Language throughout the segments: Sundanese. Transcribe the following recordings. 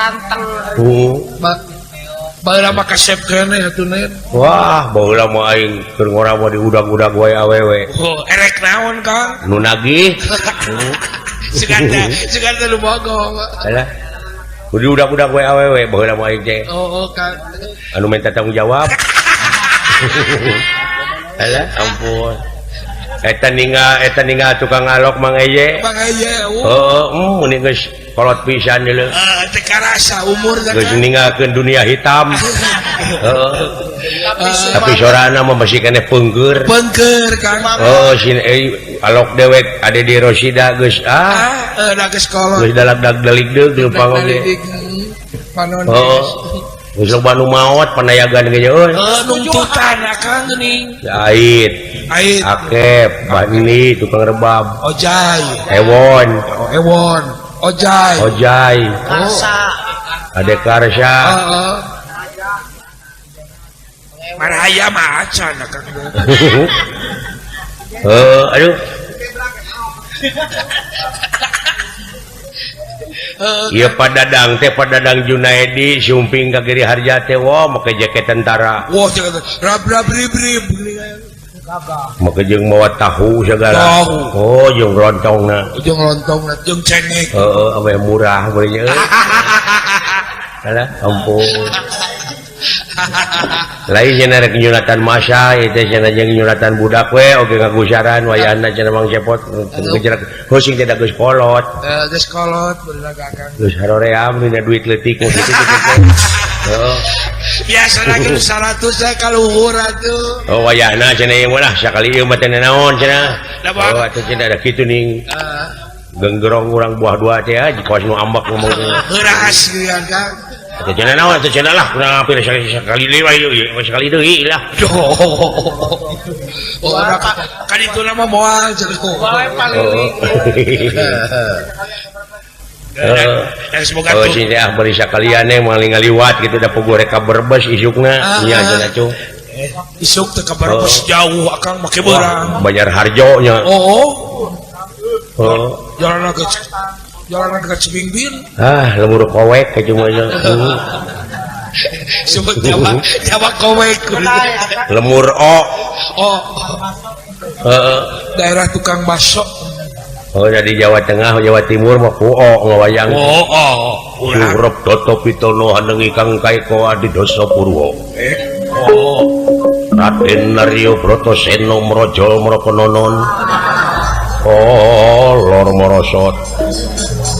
ganteng. Baheula mah kasep kene atuh wah baheula mah aing keur ngora mah diudag-udag wae awewe oh erek naon Kang nu nagih siganda lu bogo alah diudag-udag wae awewe baheula mah aing teh oh Kang anu minta tanggung jawab alah ampun eta ninga tukang alok Mang Eye muni geus kolot pisan deuleu teu karasa umur geus ninggalkeun dunia hitam tapi sorana mah masih kene peungkeur Kang sin alok dewek ade di Rosida geus da geus kolot geus dalag-dalig deug di pangong ge geus loba nu maot panayagan ge euy nuntutan Kang geuning ait akep bani tukang rebab ojay ewon ojay ade karsa maraya mah acan Kang aduh iya padadang teh padadang Junaedi sumping ka Giri Harja teh wah make jaket tentara wah rab rib make jeung mawa tahu segala oh jeung lontongna jeung cengek ame murah beureun nya alah ampun lain cenah rek nyunatan masa ieu teh cenah jeung nyunatan budak we oge ngagusaran wayahna cenah Mang Cepot ngejerak heuing teh da geus kolot bener Kang geus haroream dina duit leutik kitu biasana ge 100 saya kaluhur atuh oh wayahna cenah ieu mah sakali ieu mah teh naon cenah oh atuh cenah da kitu ning genggerong urang buah dua teh jikos nu ambak ngomong heuras geuan Kang atuh cenah naon atuh cenah lah kurang hampir sekali deui sekali deui lah oh kan itu nama moal cenah wae paling semoga sih teh bari sakalian mah ngaliwat gitu da puguh rek Berbes isukna nya cenah cung isuk teh ka Berbes jauh akang make beurang Banjar Harjo nya jalan ke Cibingbin lemur kowek ke cuma sebut Jawa kowek lemur daerah tukang bakso jadi Jawa Tengah Jawa Timur mah ku ngawayang Surep Toto Pitono handengi Kang Kaiko Adi Dosa Purwo Raden Naryo Brotoseno Mrojol Mrokononon Lor Morosot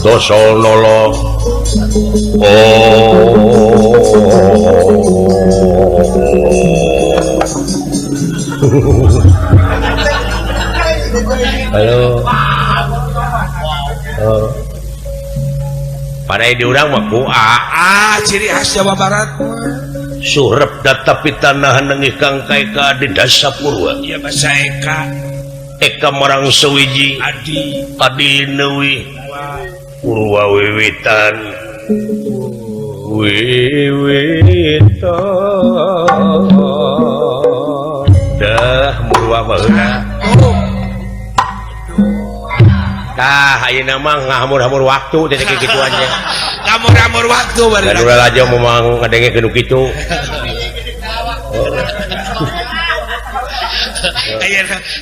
Dosol Nolo halo pada diurang mah ku ciri khas Jawa Barat surep data pitanahan nengih Kang Kaika di Dasapurwa ya bahasa Eka Marang Sewiji Adi Newi Purwa Wiwitan dah Purwa baheula ayeuna mah ngahamur-hamur waktu teh kituan nya ngamur-hamur waktu bari ulah aja memang ngadengekeun kitu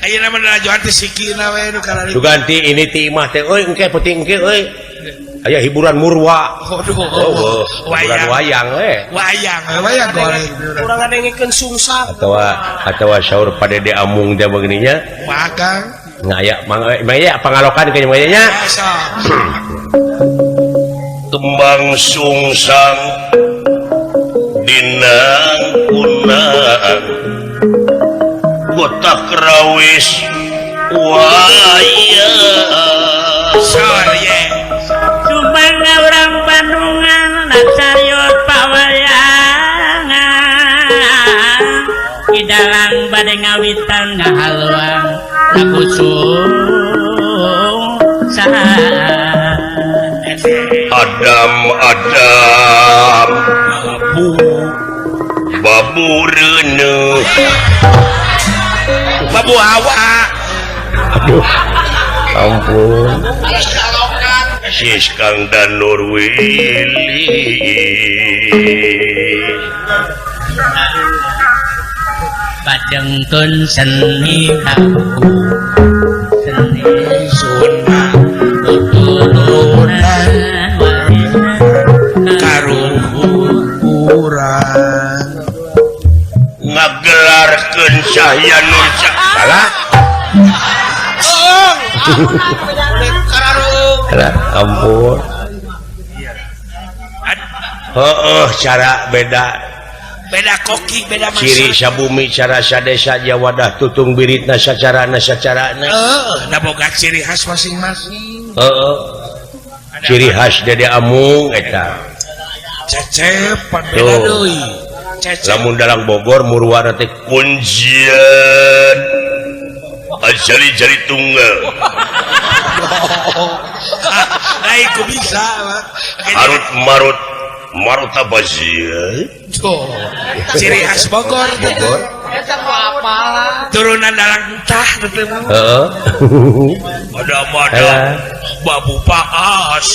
ayeuna mah rajoan teh sikina we nu karari suganti ini ti imah teh euy engke penting engke euy aya hiburan murwa hiburan wayang wayang goreng urang ngadengekeun sungsang atawa saur Padede Amung teh begini nya magang ngaya maya pangalokan ke nya kembang sungsang dinang kunang kotak rawis waya sorye Subang urang Bandungan nasarios pawayangan idalang bade ngawitan ngahaluang lagu sungsang Adam babu reuneuh babu hawa aduh ampun Sis Kang dan Nurwili Pajengkeun seni kaku seni Sunah tuturunan karuhurang ngagelarkeun Cahya Nur salah Alah, ampun cara beda koki beda masak ciri sabumi cara sadesa aja wadah tutung biritna sacarana da boga ciri khas masing-masing ciri khas Dede Amung eta cecep pan beda deui cecep lamun dalam Bogor murwana teh kunjian jali-jali tunggal ai ku bisa marut apa sih tuh ciri khas Bogor turunan dalang entah modal babu paas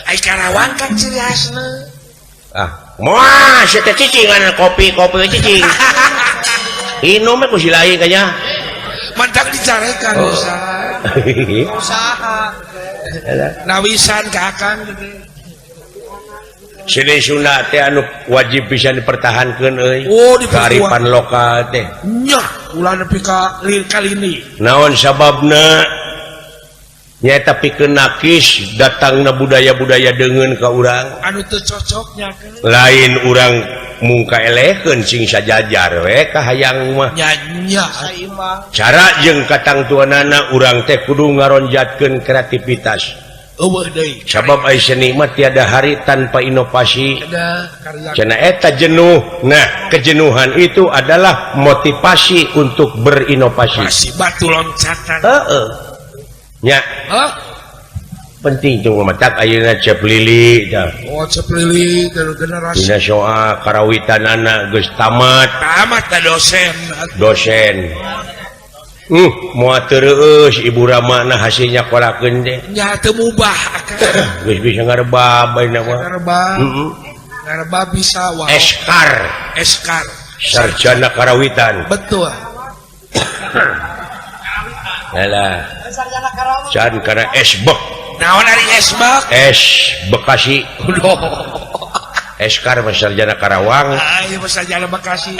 ai Karawang kan ciri khasna moal saya cicing kopi cicing minum ku si lain kayaknya mantap dicarekan usaha nawisan ke akang gitu sini sunat teh anu wajib bisa dipertahankan kearifan lokal teh nya ulah nepi ka kali ini naon sababna nyaeta pikeun nakis datangna budaya-budaya deungeun ka urang anu teu cocoknya kan lain urang mungka elehkeun sing sajajar we ka hayang mah nya cara jeung katangtuanana urang teh kudu ngaronjatkeun kreativitas eueuh deui sabab ai seni mah tiada hari tanpa inovasi ada karya cenah eta jenuh nah kejenuhan itu adalah motivasi untuk berinovasi masih batu loncatan nya penting tuh matak ayeuna cep lili cep lili dari generasi dina soal karawitanana geus tamat da dosen moal terus Ibu Rama na hasilnya kolakeun teh nya teu mubah geus bisa ngarebab ayeuna mah ngarebab bisa wow eskar sarjana karawitan betul alah can kana esbek naon ari esbek Bekasi eskar sarjana Karawang ieu sarjana Bekasi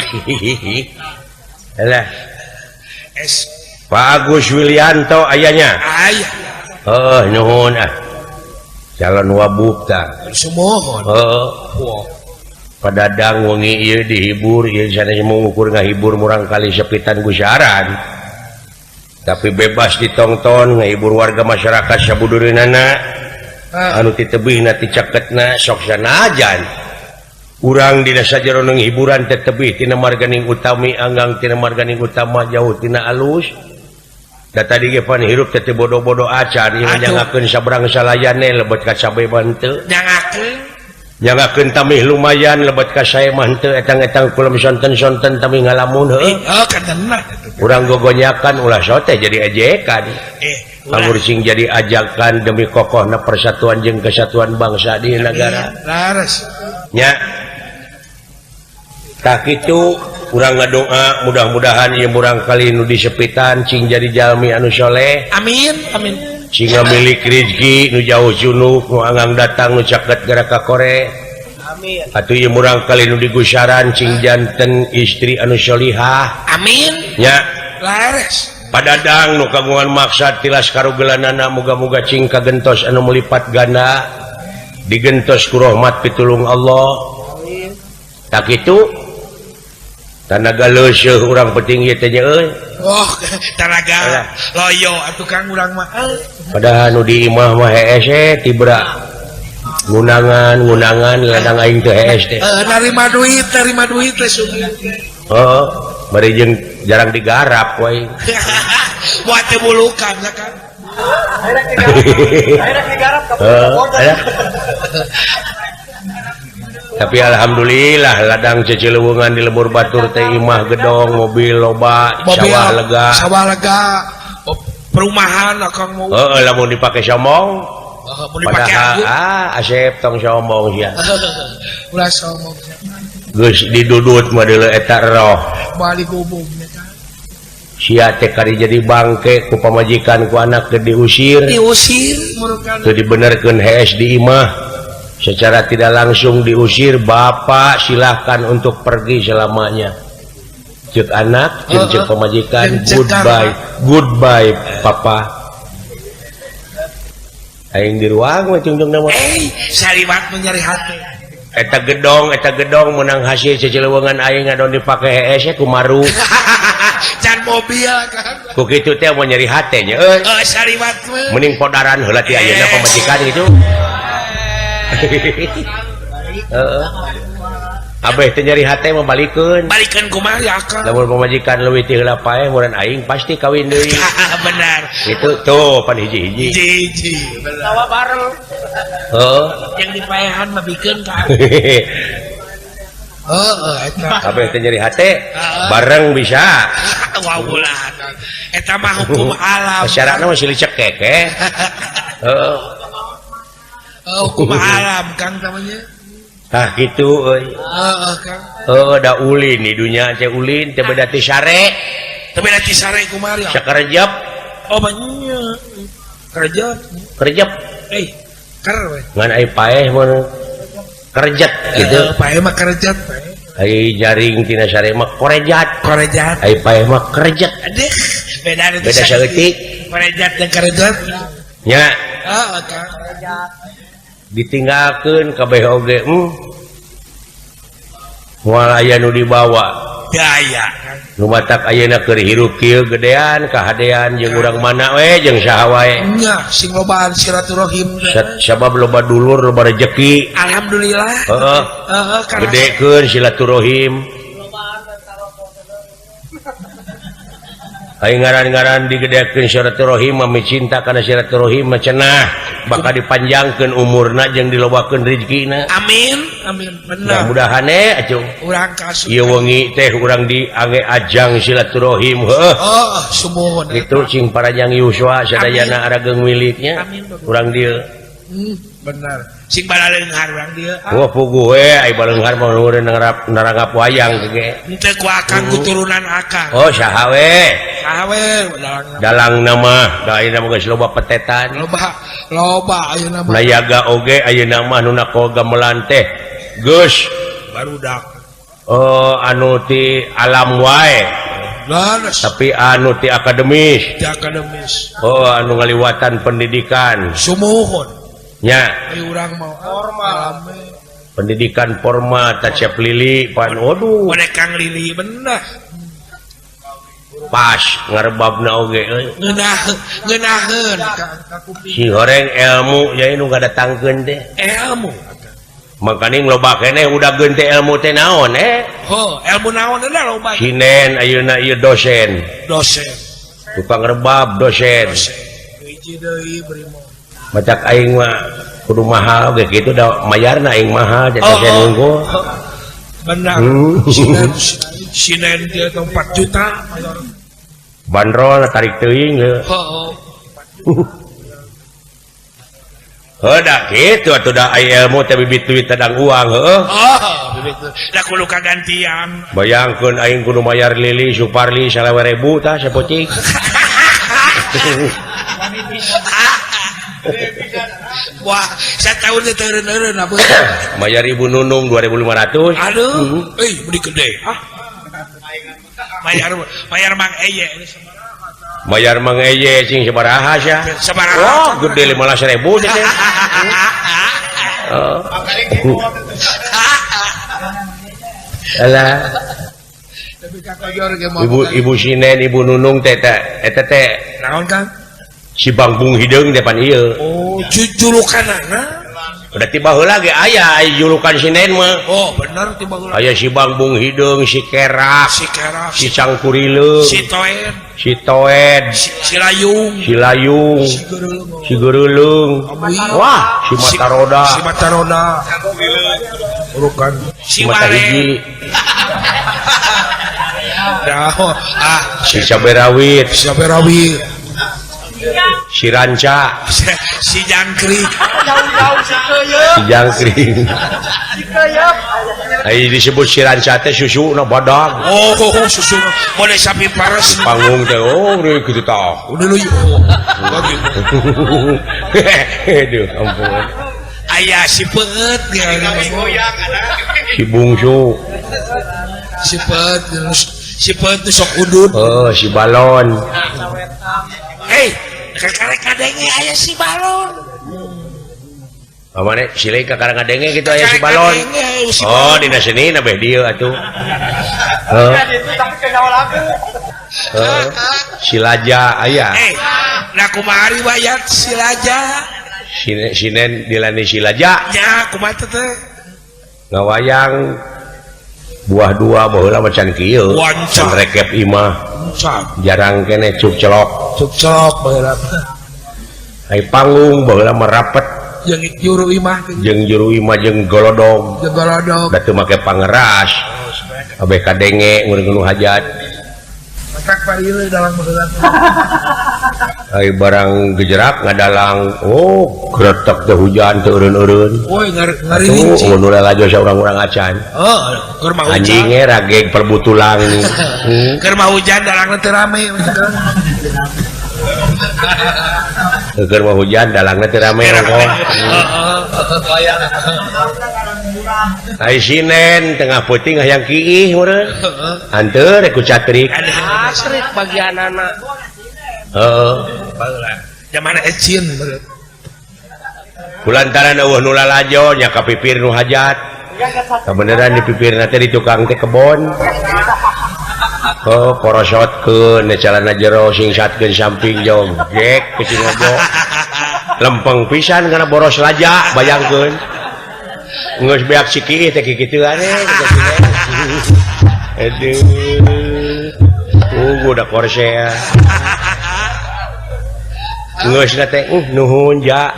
alah Pak Agus Willianto ayahnya nuhun calon wabuk ta sumohon padadang wengi ieu dihibur ieu sana mengukur ngahibur murang kali sepitan gusaran tapi bebas ditonton ngahibur warga masyarakat sabudureunana anu ti tebihna ti caketna sok sanajan urang dina sajeroning hiburan teh tebih tina marganing utami anggang tina marganing utama jauh tina alus da tadi ge pan hirup teh bodo-bodo acan ieu nyangakeun sabrang salayane lebet ka sabeban teu nyangakeun tamih lumayan lebet ka sae mah teu etang-etang kulum sonten-sonten tamih ngalamun kadangna urang gogonyakan ulah sote jadi ejekan lamun sing jadi ajakan demi kokohna persatuan jeung kesatuan bangsa di negara nya tak kitu urang ngadoa mudah-mudahan ieu murang kali nu disepitan cing jadi jalmi anu soleh amin cing milik rezeki nu jauh junuk nu anggang datang nu caket gara ka kore amin atuh ieu murang kali nu digusaran cing janten istri anu solihah amin nya lares padadang nu kagungan maksad tilas karugelanana muga-muga cing kagentos anu melipat ganda digentos ku rahmat pitulung Allah amin tak kitu tanaga leuseum urang petinggi teh nya euy tanaga loyo atuh kang urang mah padahal nu di imah mah hees tibra ngunangan ladang aing teh hees teh narima duit teh sugih bari jeung jarang digarap we buat teh bulukan kan ayeuna digarap ka tapi alhamdulillah ladang cecileuweungan di lembur batur teh imah gedong mobil loba sawah lega perumahan akang mau lamun dipakai somong mau dipakai aku asep tong somong sia ulah somong geus didudut mah deuleu eta roh balik gubungnya kan sia teh kari jadi bangke ku pamajikan ku anak teu diusir murukan teu dibenerkeun hees di imah secara tidak langsung diusir bapak silahkan untuk pergi selamanya cek anak cek pamajikan goodbye papa aing di ruang mah cungjung nama saliwat menyari hati eta gedong menang hasil cecelewengan aing ngadon dipake hees kumaru can mobil kan ku kitu teh mau nyari hate nya saliwat mending podaran heula ti ayeuna pamajikan gitu abeh teh nyari hate mah balikeun kumaha ya akang lamun pamajikan leuwih ti heula paeh muran aing pasti kawin deui benar itu tuh pan hiji-hiji tawa bareng yang dipaehan mah bikeun ka eta kabeh teh nyari hate bareng bisa wah ulah eta mah hukum alam syaratna mah silih cekek hukum alam Kang namanya tah kitu euy Kang da ulin di dunya teh ulin teh beda ti sare teh beda ti sare kumaha sakarejep oh banyak kerjep ker we ngan ai paeh mun kerjet gitu paeh mah kerjet ai jaring tina sare mah korejat ai paeh mah kerjet adeh beda saeutik korejat jeung kerjet nya Kang ditinggalkeun kabeh oge moal aya nu dibawa daya nu matak ayeuna keur hirup kieu gedean kahadean jeung urang mana we jeung saha wae nya sing lobaan silaturahim sabab loba dulur loba rejeki alhamdulillah gedekeun silaturahim aing ngaran-ngaran digedekeun silaturahim mah cinta kana silaturahim mah cenah bakal dipanjangkeun umurna jeung dilobakeun rezekina amin bener mudah-mudahan acung urang kasih ieu wengi teh urang diange ajang silaturahim sumuhun itu cing parajang Yuswa sadayana arageung miliknya urang dieu bener sing balalenghar urang dieu wah puguh we ai baleunghar mah nureun narangap wayang ge henteu ku akang keturunan akang oh saha we dalang nama da ayeuna mah geus loba petetan loba ayeuna mah nayaga oge ayeuna mah nu nako gamelan teh geus barudak anu ti alam wae tapi anu ti akademis anu ngaliwatan pendidikan sumuhun nya urang mah formal pendidikan formal tacep lili pan waduh Kang Lili bener pas ngarebabna oge ngeunaheun si goreng ilmu jadi nu ngadatangkeun teh ilmu makanya loba keneh udah gente ilmu teh naon ilmu naon lah loba sinen ayeuna ieu dosen tukang rebab dosen hiji deui brimo macak aing mah kudu mahal oge kitu da mayarna aing mahal jadi dosen unggul benar sinen dia 4 juta bandrol tarik teuing da kitu atuh da aya ilmu teh bibit duit tadang uang bibit da kudu kagantian bayangkeun aing kudu mayar lili Suparli 20.000 tah sapocing wah satahun teh teureun-teureun abeuh mayar Ibu Nunung 2.500 aduh beli gede mayar Mang Eye bayar Mang Eye cing sabaraha sia sabaraha gede 15.000 teh alah ibu sinen Ibu Nunung teh eta teh naon Kang si Bangbung Hideung depan ieu julukanana udah tiba heula ge aya julukan sinen mah bener tiba heula aya si Bangbung Hideung si Kerak si Cangkurileung si Toed si Layung si Geureuleung wah si Mata Roda urukan si Mata Hiji si Saberawit si ranca si jangkrik si jangkring ai disebut si ranca teh susu na badag oh susu boleh sapi paras panggung teh oh kitu tah udah lu aduh ampun ayah si peut si bungsu si peut sok udut oh si balon karek kadenge aya si balon. Amane silai ka karang kadenge gitu aya si balon. Oh, dina seni na beh dieu atuh. Silaja aya. Nah kumaha riwayat silaja? Sinen dilani silaja. Nya kumaha teh? Ngawayang buah dua baheula macan kieu. Can rekep imah. Jarang kene cuk celok baheula ai panggung baheula merapet jeung juru imah jeung golodog da teu make pangeras abeh kadenge ngeureun hajat matak parieu dalang baheula ai barang gejerak ngadalang oh gretek teh hujan teu eureun-eureun oi ngari nu lalajo saurang-urang acan keur mah anjing ge rageg perbutulang keur mah hujan dalangna teu rame keur mah hujan dalangna teu rame kok ai sinen tengah peuting hayang kiih meureun hanteu rek ku catrik asrik bagianana heeh zaman ecin kulantaran eueuh nu lalajo nya kapipir nu hajat kabeneran di pipirna teh di tukang teh kebon porosotkeun calana jero singsatkeun samping jong gek kecing ngobo lempeng pisan kana boros laja bayangkeun geus beak sikih teh kitu ane aduh udah korsea geus teh nuhun ja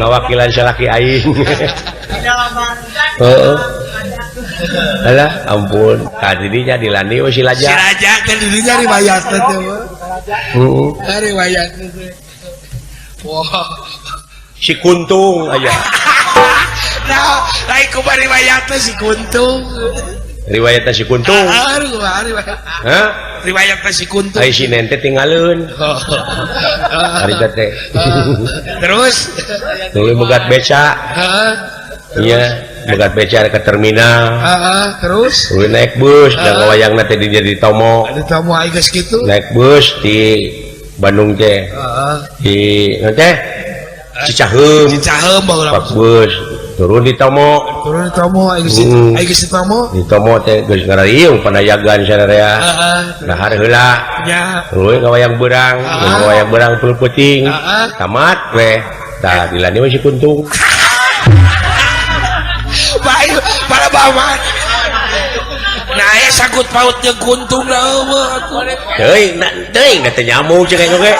ngawakilan salaki aing heeh alah ampun kadidinya dilani we silaja kan dirinya riwayat teh riwayat wah si kuntung aja nah lain kumaha riwayatna si kuntung riwayatna si kuntung hah riwayatna si kuntung ai si nente tinggalin hari teh terus tuluy bogat beca iya bogat beca ke terminal terus tuluy naik bus dan ngawayangna teh di tomo aing geus kitu naik bus di Bandung teh di teh Cicaheum pak bus turun di tomo aing geus di tomo teh geus ngariung panayagan sadaya dahar heula nya tuluy ngawayang beurang puluh peuting tamat we tah dilani we si kuntung bae para bawan nah aya sangkut paut jeung kuntung da eueuh teuing teh nyamuk ceuk oge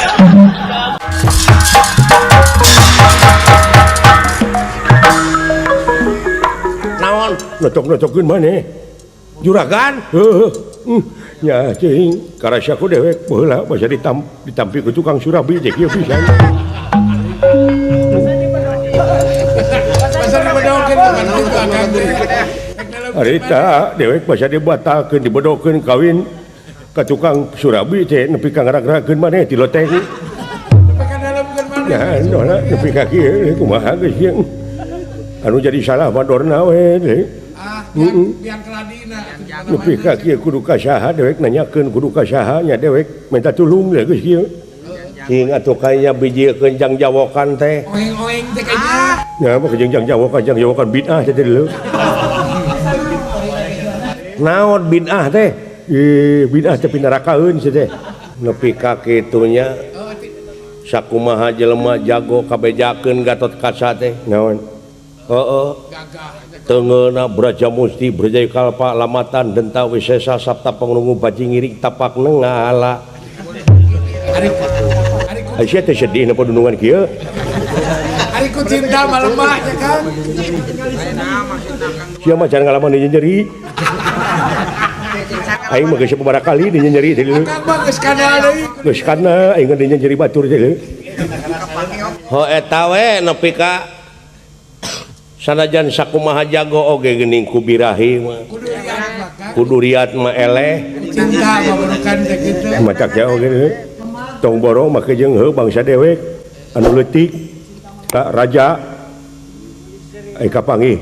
naon nocok-nocokeun maneh juragan nya cing karasyaku dewek baheula basa ditampi ku tukang surabi teh kieu pisan harita dewek basa dibatalkeun dibodokeun kawin ka tukang surabi teh nepi ka ngarag-ragkeun maneh ti loteng ya nona nepi ka kieu kumaha geus kieu anu jadi salah madorna we teh biang keladina nepi ka kieu kudu ka saha dewek nanyakeun kudu ka saha nya dewek minta tulung geus kieu cing atuh kayanya bijiekeun jang jawokan teh oeng-oeng teh kayaknya ya mah jeung jang jawokan bid'ah teh leuh naon bid'ah teh bid'ah teh pinarakaeun sia teh nepi ka kitu nya sakumaha jelema jago kabejakeun Gatot Kaca teh naon heeh teungeuna Braja Musti Braja Kalpa Lamatan Denta Wisesa Sapta Pangrungu Baji Ngiring Tapak Nengala ari sia teh sedih na padunungan kieu ari ku cinta malemah ya kan sia mah can ngalaman nyeri aing mah geus sabaraha kali dinya nyeri teh Geus kana deui. geus kana aing dinya nyeri batur teh ho eta we nepi ka sanajan sakumaha jago oge geuning ku birahi mah kudu riat mah eleh Cinta maburukan teh kitu. macak ya oge tong borong make jeung heuh bangsa dewek anu leutik ka raja ai kapanggih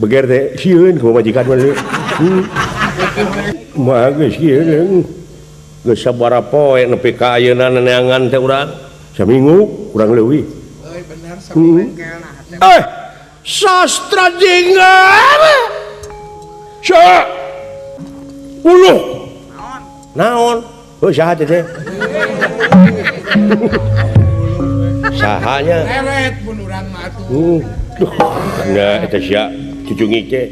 beger teh sieun ku majikan mah mah geus sieun geus sabaraha poe nepi ka ayeuna neangan teh urang saminggu kurang leuwih Euy bener sampai sastra jinggan sa uluh naon oh saha teh sahanya lewet pun urang mah atuh. nah eta sia cucungi teh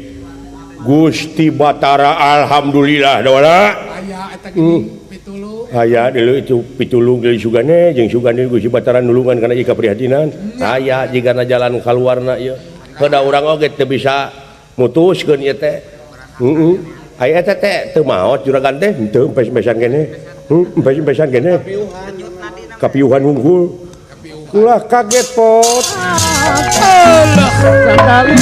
Gusti Batara alhamdulillah dawana Aya eta gini pitulu. aya dulu itu pitulung geus sugane jeung sugane Gusti Batara nulungan kana ika prihatinan aya jigana jalan kaluarna ieu kada urang oge teu bisa mutuskeun ieu teh aya eta teh teu maot juragan teh teu empes-empesan kene empes-empesan kene kapiuhan unggul ulah kaget pot Allah sakali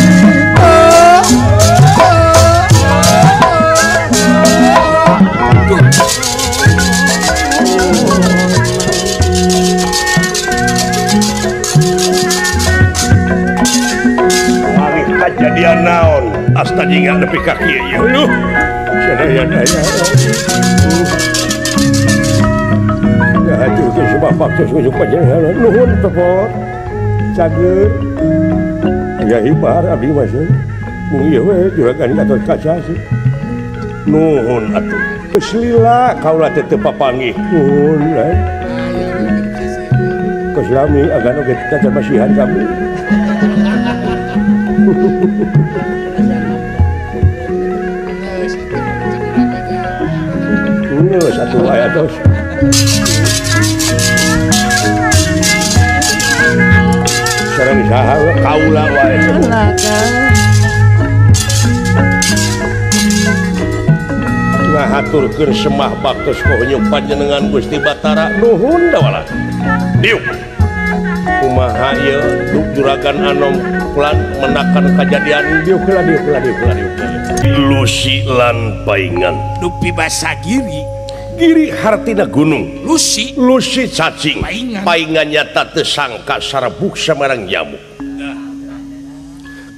kejadian naon asta jinga nepi ka kieu ieu sadaya daya ya atuh geus sebab faktor sujud panjenengan nuhun tepot cager ya hibar abdi mah mung ieu we juragan Gatot Kaca sih nuhun atuh geus lila kaula teh teu papanggih nuhun lain geus lami agan oge kacamasihan kami satu ayat dos sekarang saha kaula wae ngahaturkeun semah baktos kohonyo panjenengan Gusti Batara nuhun dawala diuk kumaha ieu juragan anom lan menakan kejadian diuk Lusi lan paingan Dupi basa giri. giri hartina gunung Lusi cacing paingan nyata teu sangka sarebuk samarang nyamuk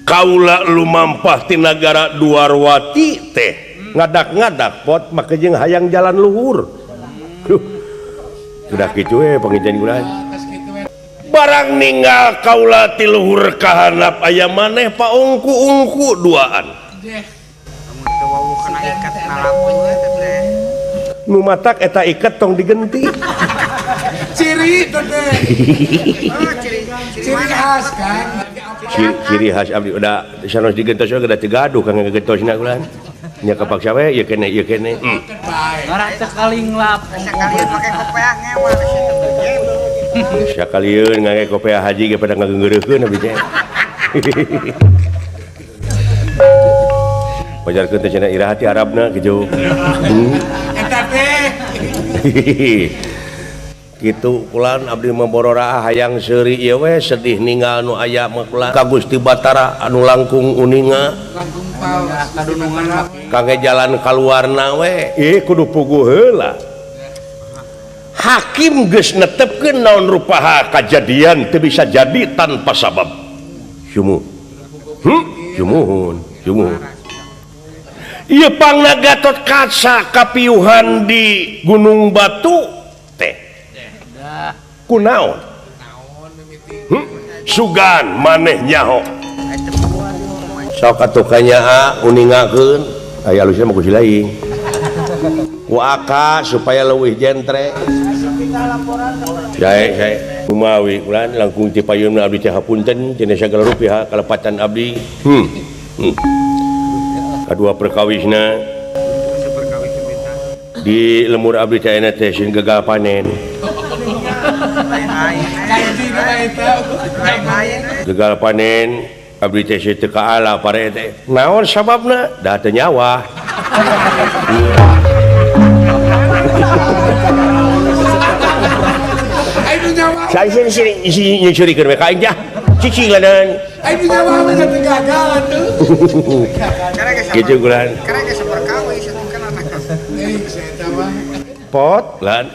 kaula lumampah ti nagara Duarwati teh ngadak-ngadak pot make jeung hayang jalan luhur sudah kitu we pangijan urang barang ninggal kaula ti luhur kahanap aya maneh paungku-ungku duaan nu matak eta iket tong digenti ciri itu teh. Ciri khas kan. ciri khas abdi udah sanos digentos we geus gaduh kang ngegentosna ulah nya kapaksa we ieu kene Ngara sekali ngelap. Sekalian pakai kopiah ngewa di situ. sakalieun ngangge kopiah haji ge pada ngageungeureukkeun abdi teh pajarkeun teh cenah iraha ti Arabna kitu Eta teh. kitu kulan abdi memborora hayang seuri ieu we sedih ninggal nu aya mah kulan ka Gusti Batara anu langkung uninga Langkung paus. Kadunungan kangge jalan kaluarna we kudu puguh heula hakim geus netepkeun naon rupaha kajadian teu bisa jadi tanpa sabab sumuh sumuhun ieu pangna Gatot Kaca kapiuhan di Gunung Batu teh kunaon sugan maneh nyaho sok atuh kanyaa uningakeun aya alusna mah ku silaing ku aka supaya leuwih jentre sae kumawi ulan langkung ti payunna abdi teh hapunten cenah sagala rupiah kalepatan abdi kadua perkawisna di lemur abdi teh ena teh sieun gagal panen gagal panen abdi teh teu kaala pare teh naon sababna da teu nyawa Saya sini nyucurikeun we ka aing jah. Cicilanan. Aing bisa wae teh gagalan tuh. Gitu kulan. Karena geus berkawin satungkeun anak. Saya tahu. Pot lan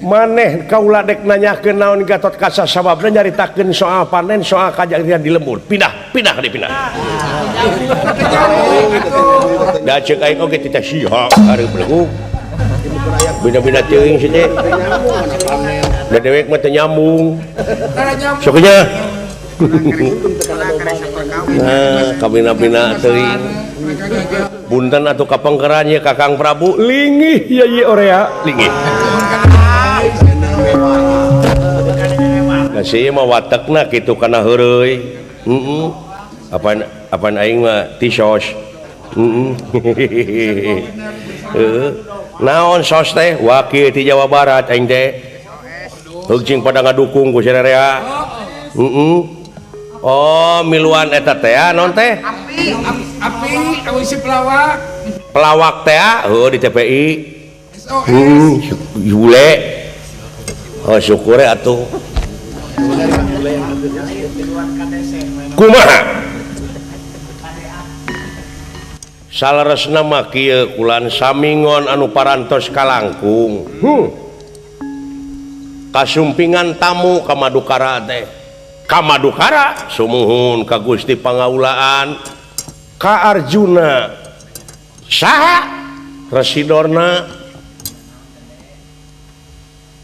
maneh kaula dek nanyakeun naon Gatot Kaca sababna nyaritakeun soal panen soal kajadian di lembur. Pindah deui pindah. Da ceuk aing oge teh siha hareup leuk. Bina-bina teuing si teh. Da dewek mah teu nyambung. Sok nya. Nah, kabina-bina teuing. Punten atuh kapengkeran ye Kakang Prabu linggih ya ye orea linggih. Nah sih mah watekna kitu kana heureuy. Apaan aing mah tisos. Naon sos teh wakil ti Jawa Barat aing teh. Heug pada ngadukung ku sarerea. Oh, miluan eta teh naon teh? Api si pelawak. Pelawak teh di TPI. Yule. Oh, syukur atuh. Kumaha? Salaresna mah kieu kulan samingon anu parantos kalangkung. Kasumpingan tamu ka Madukara teh. Ka Madukara sumuhun ka Gusti Pangaulaan ka Arjuna saha residorna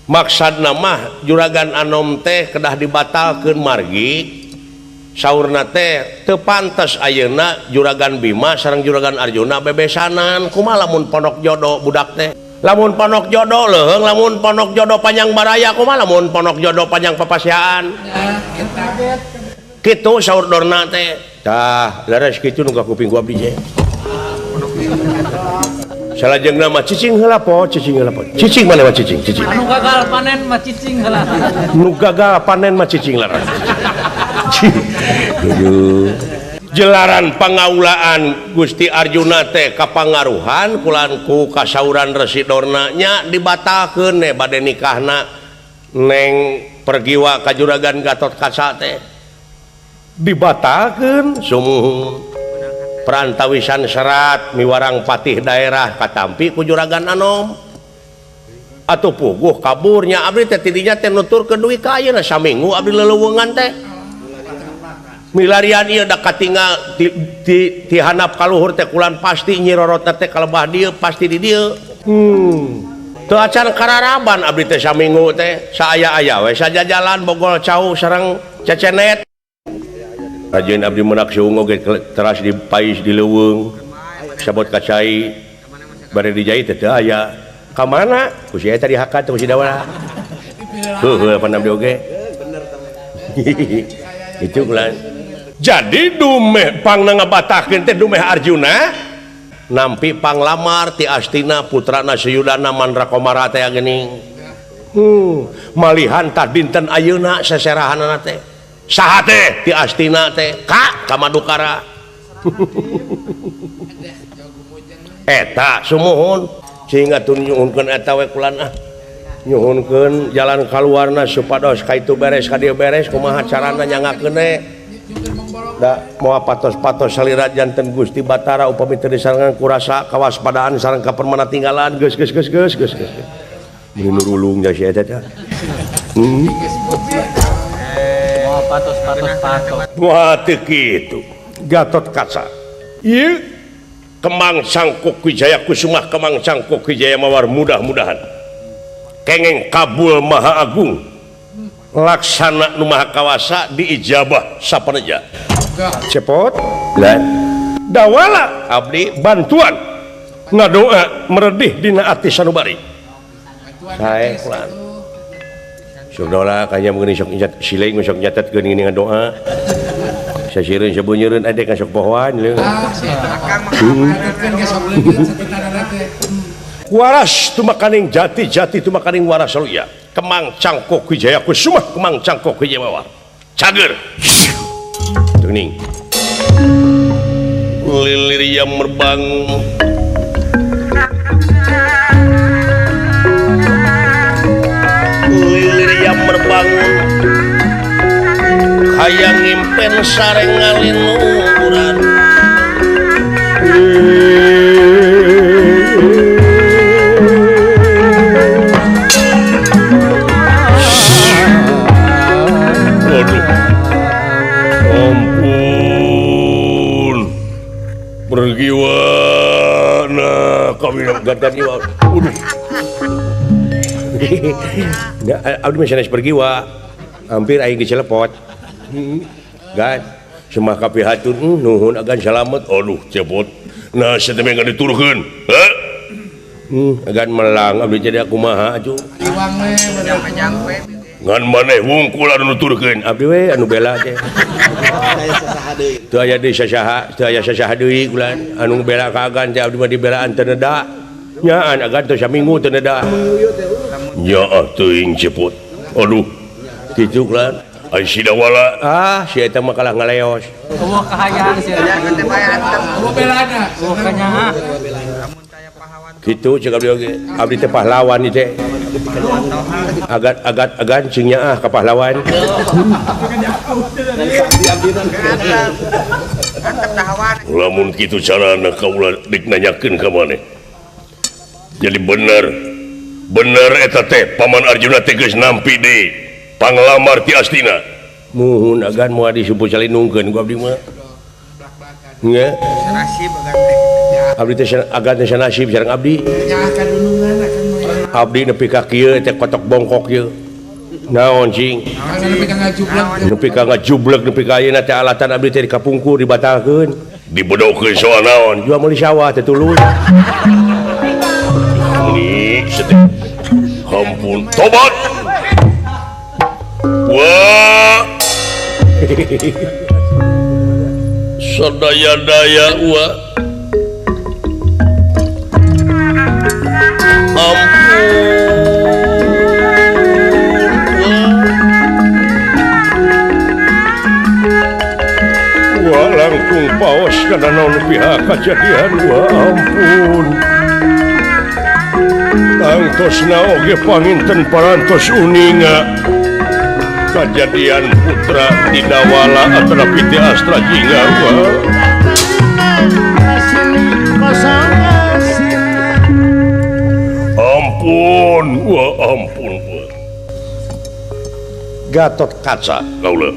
maksudna mah juragan Anom teh kedah dibatalkeun margi saurna teh teu pantes ayeuna juragan Bima sareng juragan Arjuna bebesanan kumaha lamun pondok jodoh budak teh lamun pondok jodoh leuheung lamun pondok jodoh panjang baraya kumaha lamun pondok jodoh panjang papasiaan kitu saur dorna teh tah leres kitu nu ka kuping ku abdi je salajengna mah cicing heula po cicing mah cicing anu gagal panen mah cicing heula nu gagal panen mah cicing laras jelaran pangaulaan Gusti Arjuna teh kapangaruhan kulanku kasauran residorna nya dibatalkeun ne bade nikahna neng pergiwa ka juragan Gatot Kaca teh dibatalkeun sumuhun perantawisan serat miwarang patih daerah katampi ku juragan Anom atuh puguh kaburnya abdi teh tidinya teh nuturkeun duit ka ayeuna saminggu abdi leleuweungan teh milarian ieu da katinggal ti handap kaluhur teh kulan pasti Nyi Rorotna teh kalebah dieu pasti di dieu teu acan kararaban abdi teh saminggu teh saaya-aya we sajajalan bogol cau sareng cecenet rajin abdi menak siung oge teras di pais di leuweung sabot kacai bare dijahit teh teu aya ka mana ku si eta dihakat ku si dawa heuh pan abdi oge itu bulan jadi dumeh pang ngabatakeun teh dumeh Arjuna nampi panglamar ti Astina putrana Suyudana Mandrakomara teh geuning malihan tah dinten ayeuna seserahanana teh saha teh ti Astina teh ka Madukara eta sumuhun sehingga nyuhunkeun eta we kulan nyuhunkeun jalan kaluarna supados kaitu beres ka dieu beres kumaha carana nyangakeun da moal patos-patos salirat janten Gusti Batara upami teu disarengan ku rasa kawaspadaan sareng kapermana tinggalan geus mun nurulung ja si eta teh patos wah teu kitu Gatot Kaca ieu Kemang Cangkuk Wijaya Kusumah Kemang Cangkuk Wijaya Mawar mudah-mudahan kengeng kabul maha agung laksana nu maha kawasa diijabah sapaneja cepot lan dawala abdi bantuan ngadoa meredih dina ati sanubari sae kulan saudara kanya mengeuni sok nyatet sileung sok nyatetkeun ini ngadoa sasiereun sabeunyereun ade ka sok pohoan leuh waras tumakaning jati tumakaning waras saluya Kemang Cangkuk Wijaya Kusumah Kemang Cangkuk Wijaya Mawar cager tuning lilir yang merbang lilir yang merbang bangun hayang ngimpen sareng ngalinuran waduh ampun pergi wana kami gata di waduh abdi masih pergi wa hampir aing dicelepot gan semah kapi hatur nuhun agan salamet aduh cepot nah setemeng nggak diturunkan agan melang abdi jadi kumaha atuh ngan maneh wungkul anu nuturkeun abdi we anu bela teh teu aya deui sasaha teu aya sasaha deui ulan anu bela ka agan teh abdi mah dibelaan teu neda nyaan agan teu saminggu teu neda nya teuing cepot aduh kitu ulan ai sidawala si eta mah kalah ngaleos Eueuh kahayang sih. Eueuh belana. Eueuh kanyaha. kitu ceuk abdi oge abdi teh pahlawan ieu teh agat cing nya ka pahlawan lamun kitu carana kaula dik nanyakeun ka maneh jadi bener eta teh paman Arjuna teh geus nampi di panglamar ti Astina muhun agan moal disumpul salinungkeun ku abdi mah nya Nasib abdi teh agan teh sanasib sareng abdi abdi nepi ka kieu teh kotok bongkok ieu naon cing nepi ka ngajublek nepi ka ayeuna teh alatan abdi teh dikapungkur dibatalkeun dibodokeun soal naon jual meuli sawah teh tulus ini sedih ampun tobat wah sadaya-daya wah wah langkung paos kana naon pihak kejadian wah ampun tangtosna oge panginten parantos uninga kejadian putra Tidawala atrapi ti Astra Jingga wah ampun wah ampun wah Gatot Kaca kaula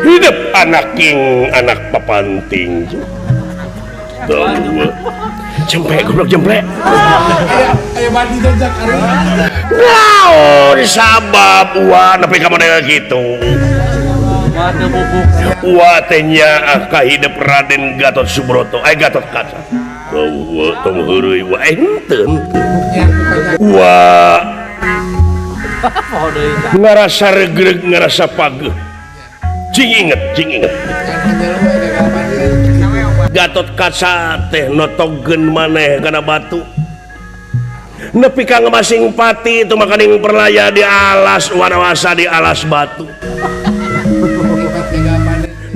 hidup anak papanting tahu wah jemplek goblok jemplek aya bandi jajak naon sabab wah nepi ka maneh kitu Wah teu bubuk. wah teh nya ka hidup Raden Gatot Subroto Gatot Kaca wah tong heureuy wah henteu wah Poho deui. ngarasa regreg ngarasa pageuh cing inget Gatot Kaca teh notogkeun maneh kana batu nepi ka ngamasing pati itu makaning perlaya di alas wanawasa di alas batu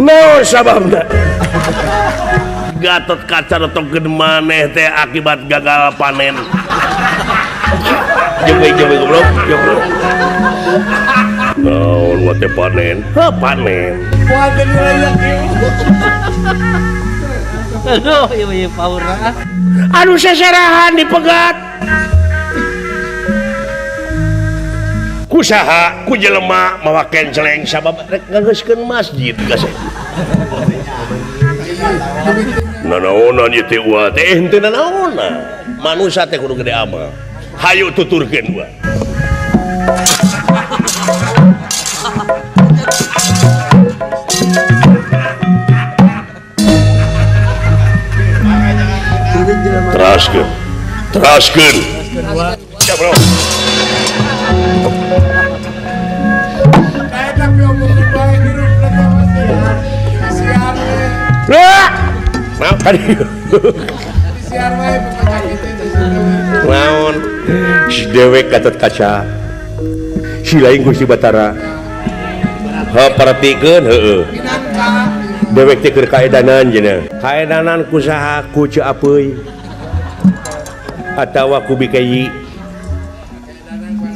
naon sababna Gatot Kaca notogkeun maneh teh akibat gagal panen jeung goblok naon wa teh panen panen Aduh, ieu paura. anu seserahan dipegat kusaha ku jelema mawa kenceleng sabab rek nggeuskeun masjid geus nanaonan ieu teh wa teh henteu nanaonan manusia teh kudu gede amal hayu tuturkeun wa teraskeun ya bro naon si dewek Gatot Kaca si lain Gusti Batara perhatikeun heueuh dewek teh keur kaedanan cenah kaedanan kusaha ku Ceu Apeuy atawa kubikai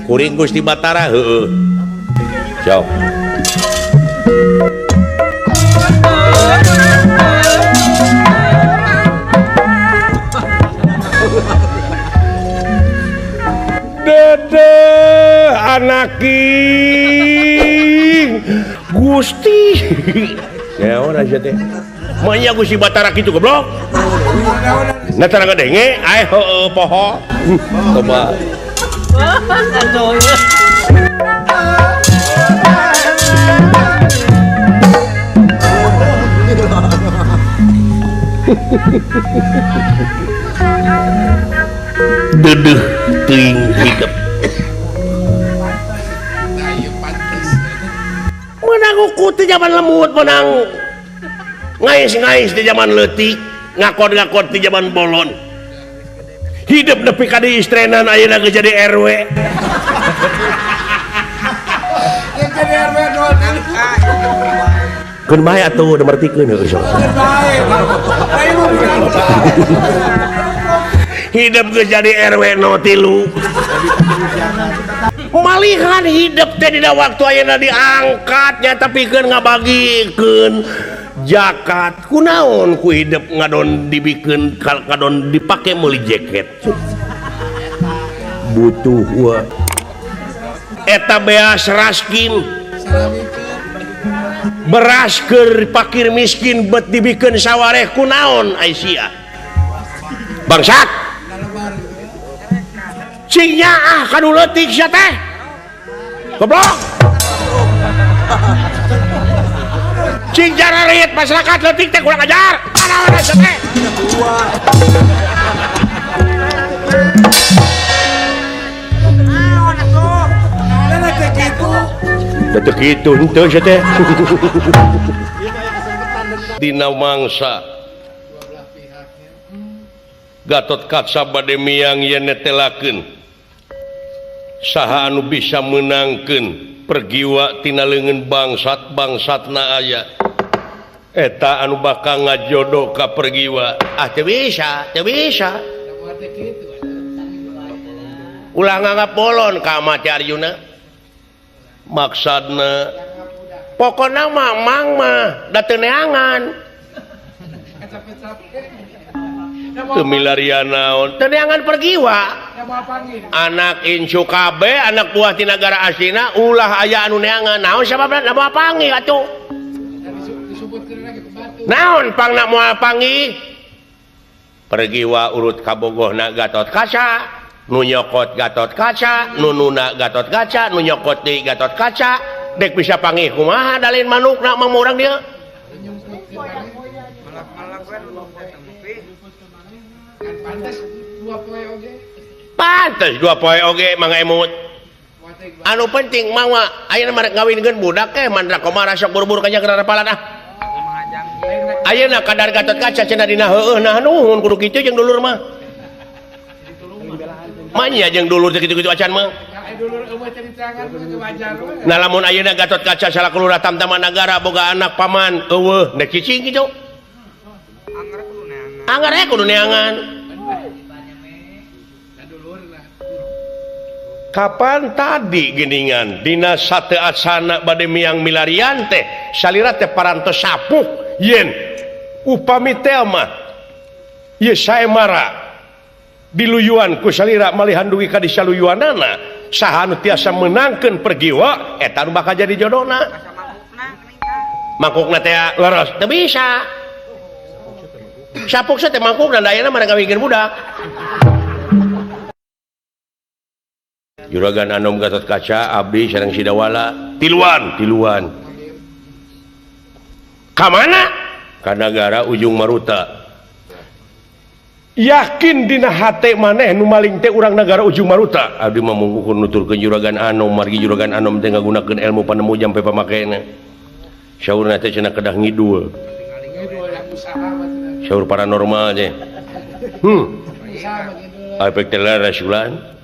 kuring Gusti Batara heeh sok dede anaking Gusti naon aja teh manya Gusti Batara kitu goblok na tara ngadenge ai heueuh poho coba Aduh, ya. dedeh teuing hidup menang uku di zaman lemut menang ngais-ngais di zaman leutik ngakod-ngakod di zaman bolon hidup nepi ka di istrenan ayeuna geus jadi RW Yang jadi RW doang kali. keun bae atuh demertikeun heuh sok Baik. Ayo mau bilang. hidup geus jadi RW no 3 malihan hidup teh dina waktu ayeuna diangkatnya tapi keun ngabagikeun jakat kunaon ku hidup ngadon dibikeun ngadon dipake meuli jaket butuh wa eta beas raskin beras keur fakir miskin bet dibikeun sawareh kunaon Aisyah bangsat cing nyaah kanu leutik sia teh goblok cing jarareut masyarakat leutik teh kurang ajar mana sia teh Nana kayak gitu. teu kitu henteu sia teh dina mangsa Gatot Kaca bade miang yen netelakeun saha anu bisa menangkeun pergiwa tina leungeun bangsat-bangsatna aya eta anu bakal ngajodoh ka pergiwa teu bisa ulah ngapolon ka mati Arjuna maksudna pokona mamang mah da teu neangan teu milarian naon teu neangan pergiwa anak incu kabeh anak buah ti nagara asina ulah aya anu neangan naon sababna moal panggih atuh naon pangna moal panggih pergiwa urut kabogohna Gatot Kaca nu nyokot Gatot Kaca nununa Gatot Kaca nu nyokot deui Gatot Kaca dek bisa panggih kumaha dalin manukna mang urang dieu pantes 2 poe oge mangga emut anu penting mah ayeuna marek ngawinkeun budak teh mandra komara sok buru-buru ka jagar rapalan ayeuna kadar Gatot Kaca cenah dina heueuh nah nuhun kudu kitu jeung dulur mah manya jeung dulur teh kitu-kitu acan mah nah lamun ayeuna Gatot Kaca salaku lurah tamtama nagara boga anak paman eueuh da cicing kitu anggar kudu neangan kapan tadi geningan dina sate asana bade miang milarian teh salira teh parantos sapuk yen upami teh mah ye saemara diluyuan ku salira malihan dugi ka disaluyuanana saha anu tiasa menangkeun pergiwa eta nu bakal jadi jodohna mangkukna teh leres teu bisa sapuk teh mangkuk dan ayeuna mah ngawinkeun budak Juragan Anom Gatot Kaca abdi sareng Sidawala tiluan kamana ka nagara Ujung Maruta yakin dina hate maneh nu maling teh urang nagara Ujung Maruta abdi mah mungkukeun nuturkeun Juragan Anom margi Juragan Anom teh ngagunakeun ilmu panemu jampe pamakena saurna teh cenah kedah ngidul saur paranormal teh efek teh rasulan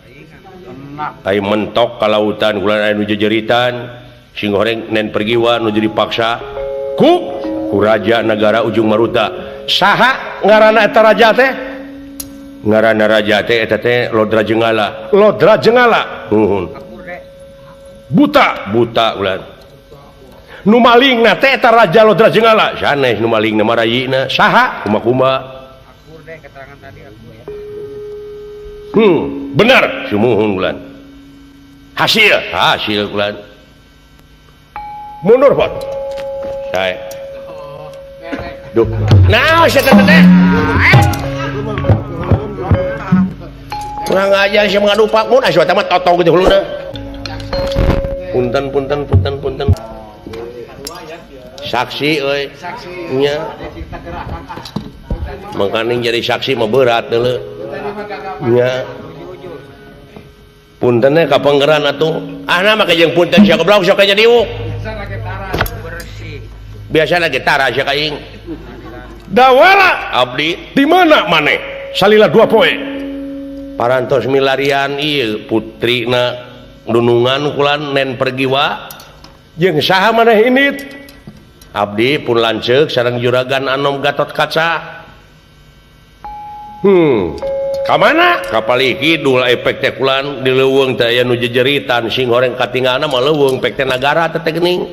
ai mentok ka lautan kulan anu jejeritan sing goreng nen pergiwa nuju dipaksa ku raja nagara Ujung Maruta saha ngaranna eta raja teh ngaranna raja teh eta teh Lodra Jenggala nuhun buta ulah nu malingna teh eta raja Lodra Jenggala sanes nu malingna marayina saha kumaha akur deh keterangan tadi akur ya benar sumuhun ulan hasil ulan mundur pot saya duh naon saya teh kurang ajar sih mengadu pak mun aswa tamat totong gitu huluna punten saksi euy nya mangkaning jadi saksi mah berat deuleu nya puntennya kapenggeran atuh ahna mah jeung punten sia goblok sok nya diuk biasa lagi tara sia kaing dawala abdi di mana maneh salila 2 poe parantos milarian ieu putrina nunungan kulan nen pergiwa jeung saha maneh init abdi pun lanceuk sareng juragan Anom Gatot Kaca kamana kapali kidul efek teh kulan di leuweung teh aya nu jejeritan sing horeng katinggalna mah leuweung pek teh nagara teh geuning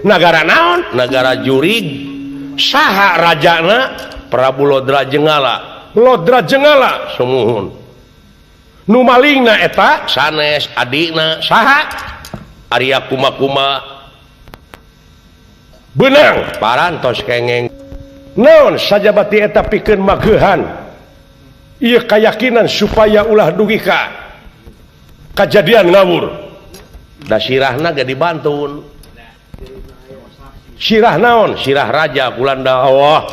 nagara naon nagara jurig saha rajana Prabu Lodra Jenggala sumuhun nu malingna eta sanes adina saha Arya Kuma benang parantos kengeng naon sajabati eta pikeun mageuhan ieu kayakinan supaya ulah dugi ka kajadian ngawur da sirahna ge dibantun sirah naon sirah raja kulanda Allah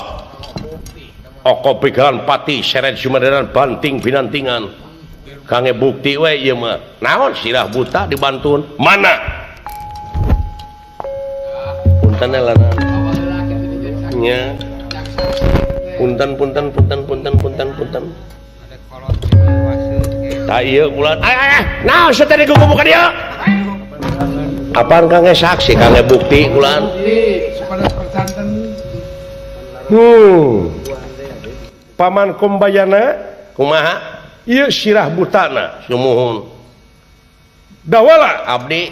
okopikeun pati seret sumaderan banting pinantingan kange bukti we ieu mah naon sirah buta dibantun mana punten lana nya punten ta ieu kulan naon sateudeuk buka dia apaan kange saksi kange bukti kulan paman kumbayana kumaha ieu sirah butana sumuhun dawala abdi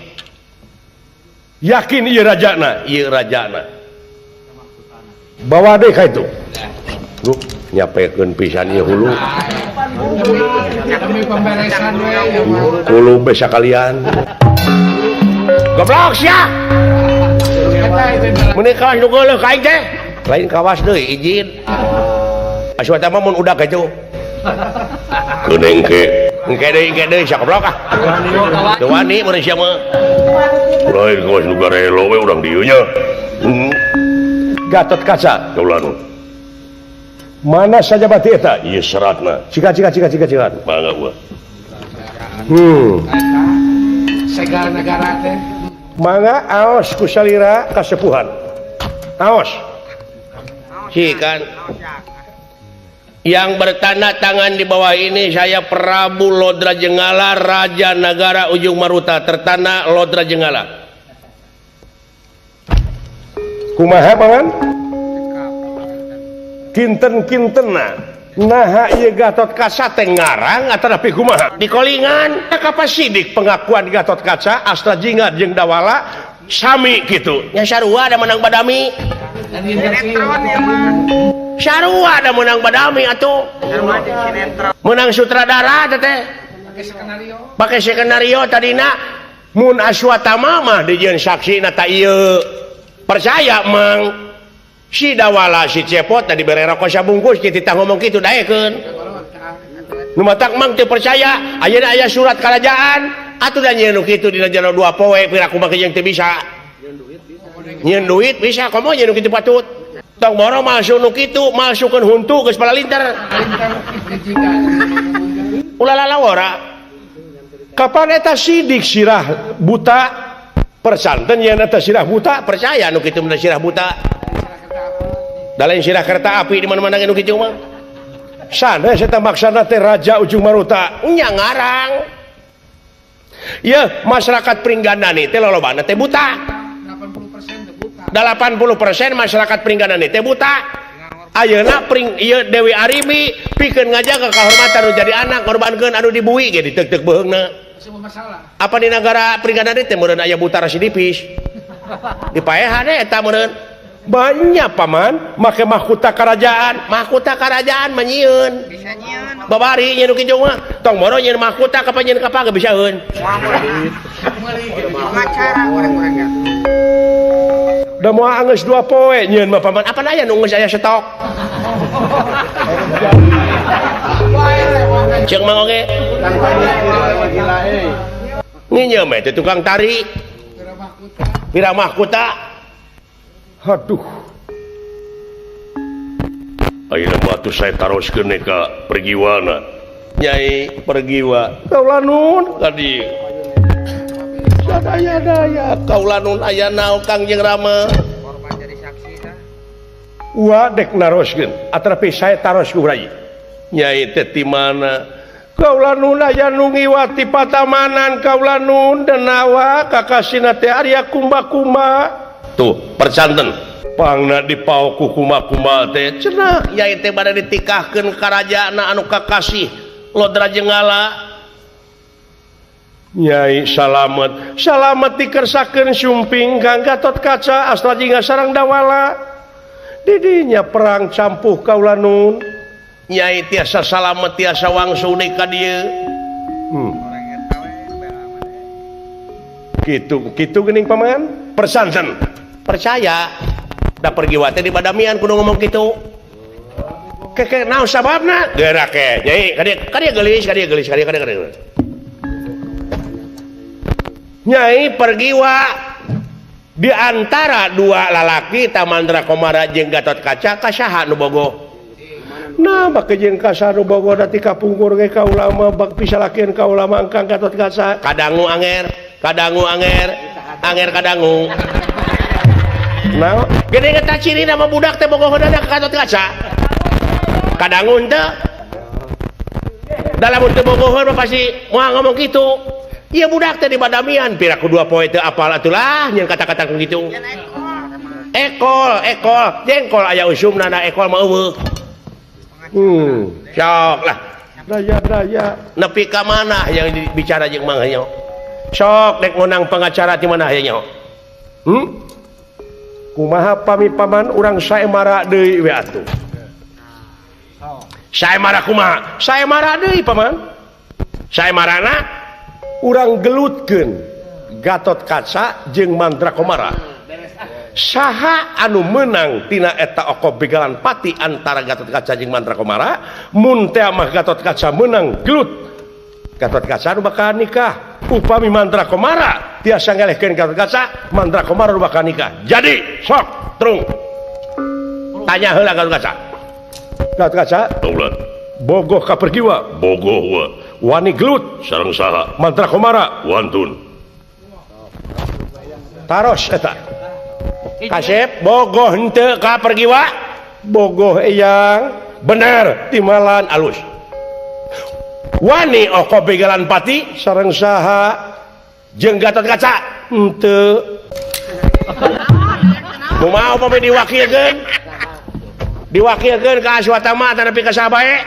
yakin ieu rajana bawa deh ka itu lu nyapekeun pisan ieu hulu hulu besa kalian goblok sia meuni kawas nu geuleuh ka aing teh lain kawas deui izin aswata mah mun udah kitu keuneng engke deui sia goblok ah teu wani mun sia mah lain kawas nu garelo we urang dieu nya Gatot Kaca kaulan mana saja bati eta ieu seratna cika mangga gua segala negara teh mangga aos ku salira kasepuhan aos kan yang bertanda tangan di bawah ini saya Prabu Lodra Jenggala Raja Negara Ujung Maruta tertanda Lodra Jenggala kumaha pangan kinten-kintenna naha ieu Gatot Kaca teh ngarang ataupun kumaha di kolingan kapasidik pengakuan Gatot Kaca Astra Jinggat jeung Dawala sami kitu nya sarua da menang badami sinetron ya mah sarua da menang badami atuh menang sutradara teh pakai skenario tadina mun Aswatama mah dijieun saksina ta ieu percaya mang si Dawala si Cepot tadi bere rokok sabungkus kita ngomong gitu daekeun nu matak mang teu percaya ayeuna aya surat kerajaan atuh da nyieun kitu dina jana 2 poe pira kumaha jeung teu bisa nyieun duit bisa komo nyieun kitu patut tong boro masuk nu kitu masukeun huntu geus palalinter ulah lalawara kapan eta sidik sirah buta persanten yang atas sirah buta percaya nu kitu mah sirah buta da lain sirah kereta api di mana-mana nu kitu mah sanes eta maksana teh Raja Ujung Maruta nya ngarang ya masyarakat Pringganani teh lolobana teh buta 80% masyarakat Pringganani teh buta ayeuna pring ieu Dewi Arimi pikeun ngajaga kahormatan nu jadi anak korbankeun anu dibui ge ditek-tek beheungna. Apa di negara peringatan teh meureun aya buta residipis. Dipaehan eta meureun. Banyak paman make mahkota kerajaan manyieun. Bisa nyieun. Babari nyeun kijong mah tong moro nyeun mahkota ka panjeun kapal ge bisaeun. Pengacara orang-orangnya. Da moal geus 2 poe nyeun mah paman. Apa aya nu geus aya stok? Cek mah oge. Nginyeum teh tukang tari. Pira mahkota. Aduh. Ayeuna mah atuh saya taroskeun ka pergiwana. Nyai pergiwa. Kaulanun ka dieu. Sadaya-daya kaulanun aya naon Kangjeng Rama. Korban jadi saksi dah. Wa dek naroskeun. Atrapi saya taros ku rai. Nyai teh ti mana? Kaulanun aya nu ngiwati patamanan kaulanun denawa kakasina teh Arya Kumba-kumba. Tuh percanten pangna dipau ku kuma-kuma teh cenah Nyai teh bade ditikahkeun karajaana anu kakasih Lodra Jenggala. Nyai salamet dikersakeun sumping Kang Gatotkaca astra jingga sareng dawala didinya perang campuh kaulanun. Nyai tiasa salamet tiasa wangsul ka dieu. Kitu geuning paman persanten percaya da pergi wate di badamian kudu ngomong kitu keke naon sababna gerak ke Nyai kadia geulis Nyai pergi wa di antara 2 lalaki Tamandra Komara jeung Gatotkaca kasaha nu bogoh. Nah bak jeung kasaha nu bogoh da ti kapungkur ge kaula mah bak pisalakeun kaula mah Kang Gatotkaca kadangu anger kadangu. Nah, gede eta ciri nama budak teh bogohna da Gatotkaca. Kadangun teh. Dalam teu bogohon mah pasti moal ngomong kitu. Ieu budak teh di badamian pira ku 2 poe teu apal atulah nyeun kata-kata kitu. Ekol, jengkol aya usumna na ekol mah eueuh. Sok lah. Daya. Nepi ka mana yang bicara jeung mangga nya? Sok dek ngonang pengacara di mana aya nya? Kumaha pami paman urang saemara deui we atuh. Saemara kumaha? Saemara deui paman. Saemarana urang gelutkeun Gatotkaca jeung Mandrakomara. Saha anu meunang tina eta oko begalan pati antara Gatotkaca jeung Mandrakomara? Mun teh mah Gatotkaca meunang gelut. Gatotkaca nu bakal nikah. Upami Mandrakomara tiasa ngelehkeun Gatotkaca, Mandrakomara nu bakal nikah. Jadi sok trung. Tanya heula Gatotkaca. Taulan. Bogoh ka pergiwa. Bogoh wa. Wani gelut sareng saha? Mandrakomara. Wantun. Taros eta. Kasep bogoh henteu ka pergiwa. Bogoh eyang bener timalan alus. Wani oko begalan pati sareng saha jeung Gatotkaca henteu. Kumaha upami diwakilkeun ka Aswatama tanapi ka saha bae?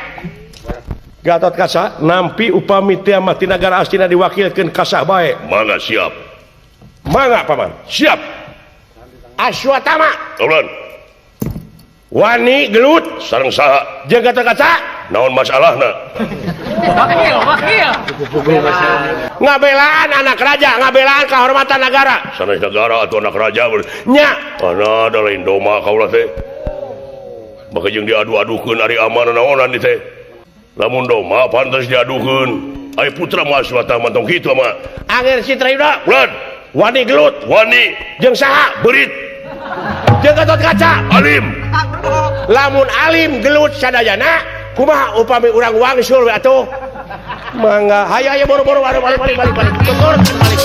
Gatotkaca nampi upami teh mah ti nagara Astina diwakilkeun ka saha bae? Mangga siap. Mangga paman, siap. Aswatama. Ulun. Wani gelut sareng saha jeung Gatotkaca? Naon masalahna? Wakil. Ngabelaan anak raja, ngabelaan kehormatan negara. Sanes negara atau anak raja nya. Ana da lain doma kaulah teh. Maka jeung diadu-adukeun ari amanah naonan teh. Lamun doma pantes diadukeun. Ai putra Aswatama tong kitu mah. Anger Citrayuda. Ulan. Wani gelut, wani jeung saha? Beurit. Jeung Gatotkaca. Alim. Lamun alim gelut sadayana kumaha upami urang wangsul we atuh? Mangga hayang boro-boro balik. Tutur balik.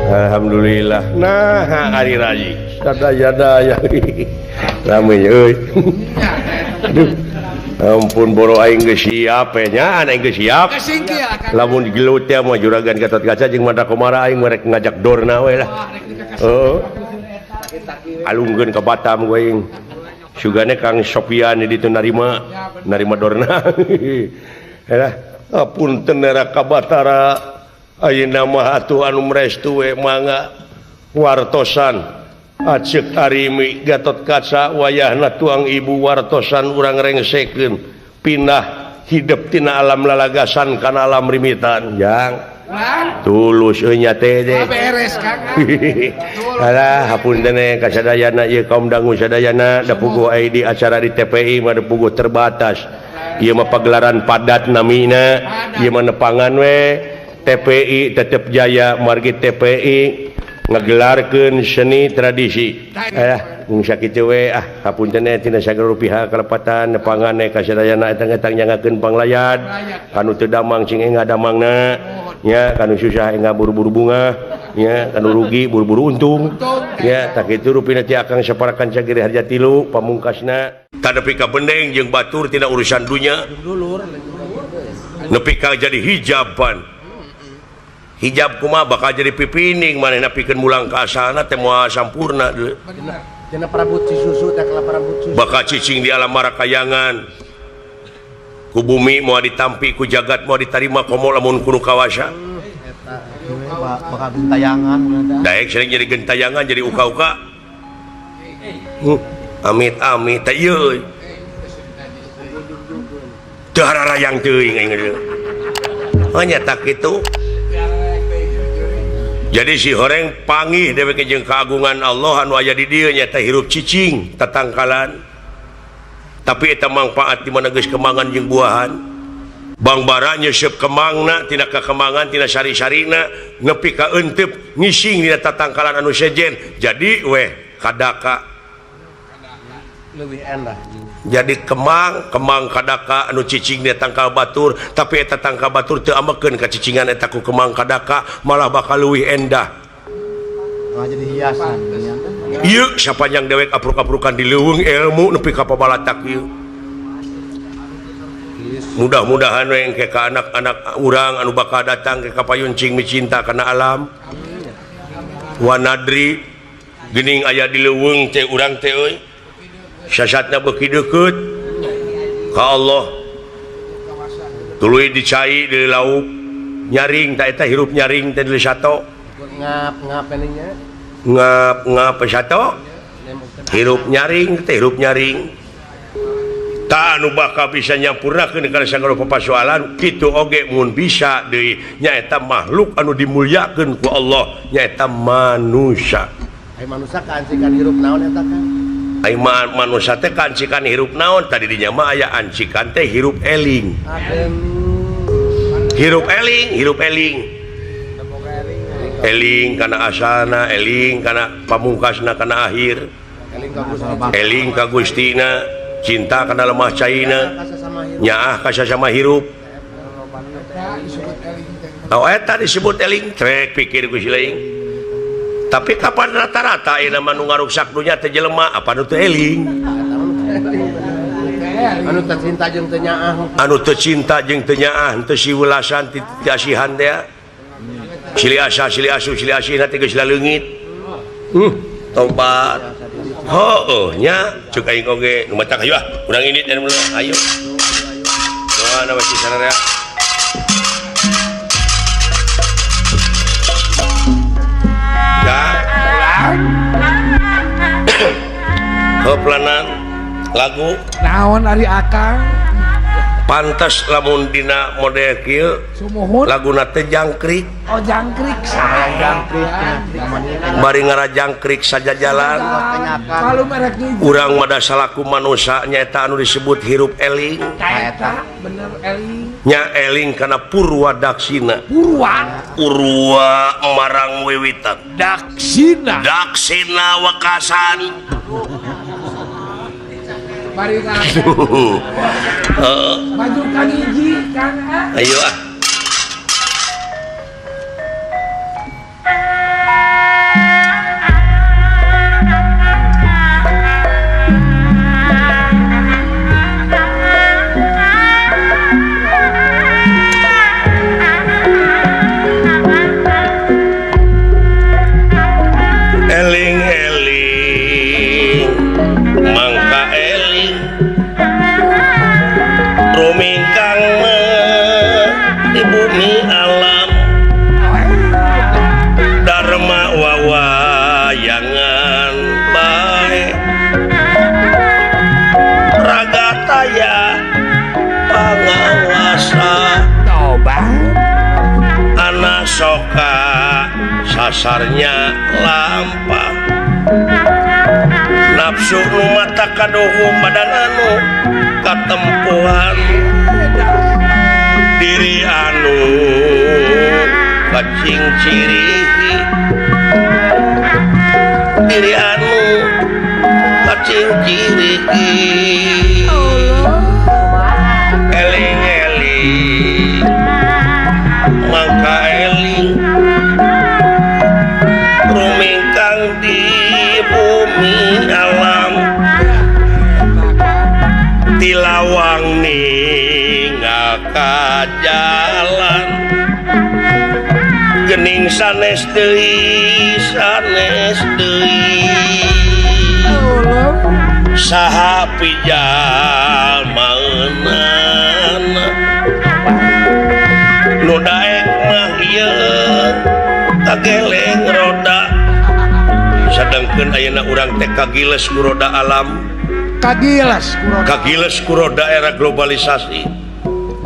Alhamdulillah. Nah, hari raji. Sadaya-daya. Rame euy. Aduh. ampun boro aing geus siap nya aing geus siap Kasingki ya kan. lamun digelut teh mah juragan Gatot Kaca jeung mata komara aing merek ngajak dorna we lah heeh alungkeun ka Batam we aing sugane Kang Sopian di ditu narima dorna lah apunten era ka Batara ayeuna mah atuh anu mrestu we mangga wartosan Acek Arimi Gatot Kaca wayahna tuang ibu wartosan urang rengsekeun pindah hidup tina alam lalagasan kana alam rimitan jang tulus nya teh Beres Kang. alah hapunten kasadayana ieu kaum dangu sadayana da puguh aya di acara di TPI mah da puguh terbatas ieu mah pagelaran padat namina ieu mah nepangan we TPI tetep jaya margi TPI ngagelarkeun seni tradisi sakitu we hapunten tina sagala rupiah kalepatan nepangan kasadayana eta-eta nyangakeun panglayad kanu teu damang cing enga damangna nya kanu susah enga buru-buru bunga nya kanu rugi buru-buru untung nya tak kitu rupina ti akang saparakan cagiri harja 3 pamungkasna tanepi ka bendeng jeung batur tina urusan dunya nepi ka jadi hijaban hijab kumaha bakal jadi pipining manehna pikeun mulang ka asalna teh moal sampurna Bener. Cenah perabot susu teh kala perabot susu. bakal cicing di alam marakayangan ku bumi moal ditampi ku jagat moal ditarima komo lamun kuno kawasa Eta bakal gentayangan. daek sering jadi gentayangan jadi uka-uka amit-amit teh ieu teu hararayang teuing aing hanya tak kitu. Jadi si horeng pangih dewek jeung keagungan Allah anu aya di dieu nya teh hirup cicing tatangkalan tapi eta manfaat di mana geus kemangan jeung buahan bangbara nyeuseub kemangna tina kakemangan tina sari-sarina nepi ka euteup ngising dina tatangkalan anu sejen jadi weh kadaka Leuwih endah. jadi kemang kadaka anu cicing dia tangkal batur tapi eta tangkal batur teu ambekeun ka cicingan eta ku kemang kadaka malah bakal leuwih endah Jadi hiasan. ieu sapanjang dewek apruk-aprukan di leuweung ilmu nepi ka pabalatak ieu mudah-mudahan we engke ka anak-anak urang anu bakal datang ke kapayuncing micinta kana alam wanadri geuning aya di leuweung teh urang teh euy sasatna beuki deukeut ka Allah tuluy dicai di lauk nyaring ta eta hirup nyaring teh di sato Ngap ininya. ngap sato hirup nyaring teh hirup nyaring ta anu bakal bisa nyampurnakeun kana sagala papasoalan kitu oge mun bisa deui nyaeta makhluk anu dimulyakeun ku Allah nyaeta manusia Ai manusia kancikan hirup naon eta kan? ai manusia teh kancikan hirup naon tadi dinya mah aya ancikan teh hirup eling hirup eling kana asalna eling kana pamungkasna kana akhir eling ka Gustina cinta kana lemah caina nyaah ka sasama hirup eta disebut eling trek pikir ku si laing tapi kapan rata-rata ayeuna mah nu ngaruksak dunya teh jelema apa nu teu eling Anu tercinta jeung teu nyaah. anu teu cinta jeung teu nyaah teu siwelasan ti asihan teh sili asu sili asihna teh geus laleungit tompat heueuh nya ceuk aing oge nu matak hayu urang ini anu ayo mana basi sararea Hoplanan lagu Naon ari akang? pantas lamun dina model kieu Sumuhun. laguna teh jangkrik Oh jangkrik. bari ngarajangkrik saja jalan Kalau mereknya urang mada salaku manusia nyaeta anu disebut hirup eling eta bener Eli. nya eling kana purwa daksina Urwa marang wiwitan Daksina. daksina wakasan Mari Kang. Maju Kang hiji Kang. ayo pasarnya lampah nafsu nu mata kadohu badan anu katempuhan diri anu kacing ciri diri anu kacing ciri eling-eling mangka eling rumingkang di bumi alam tilawang ningaka jalan gening sanes deui saha pijal maeunan nu daek mah ieu kageleng roda sadangkeun ayeuna urang teh kagiles ku roda alam kagiles ku roda era globalisasi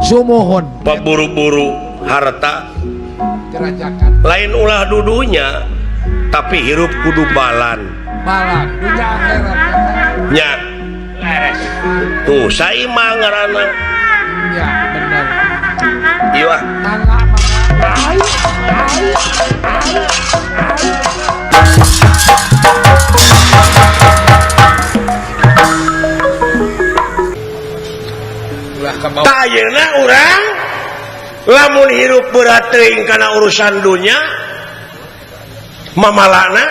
Sumuhun paburu-buru harta lain ulah dudunya tapi hirup kudu balan dunya akhirat nya tuh saimah ngaranna ya bener ieu ayeuna urang lamun hirup berat teuing kana urusan dunya mamalana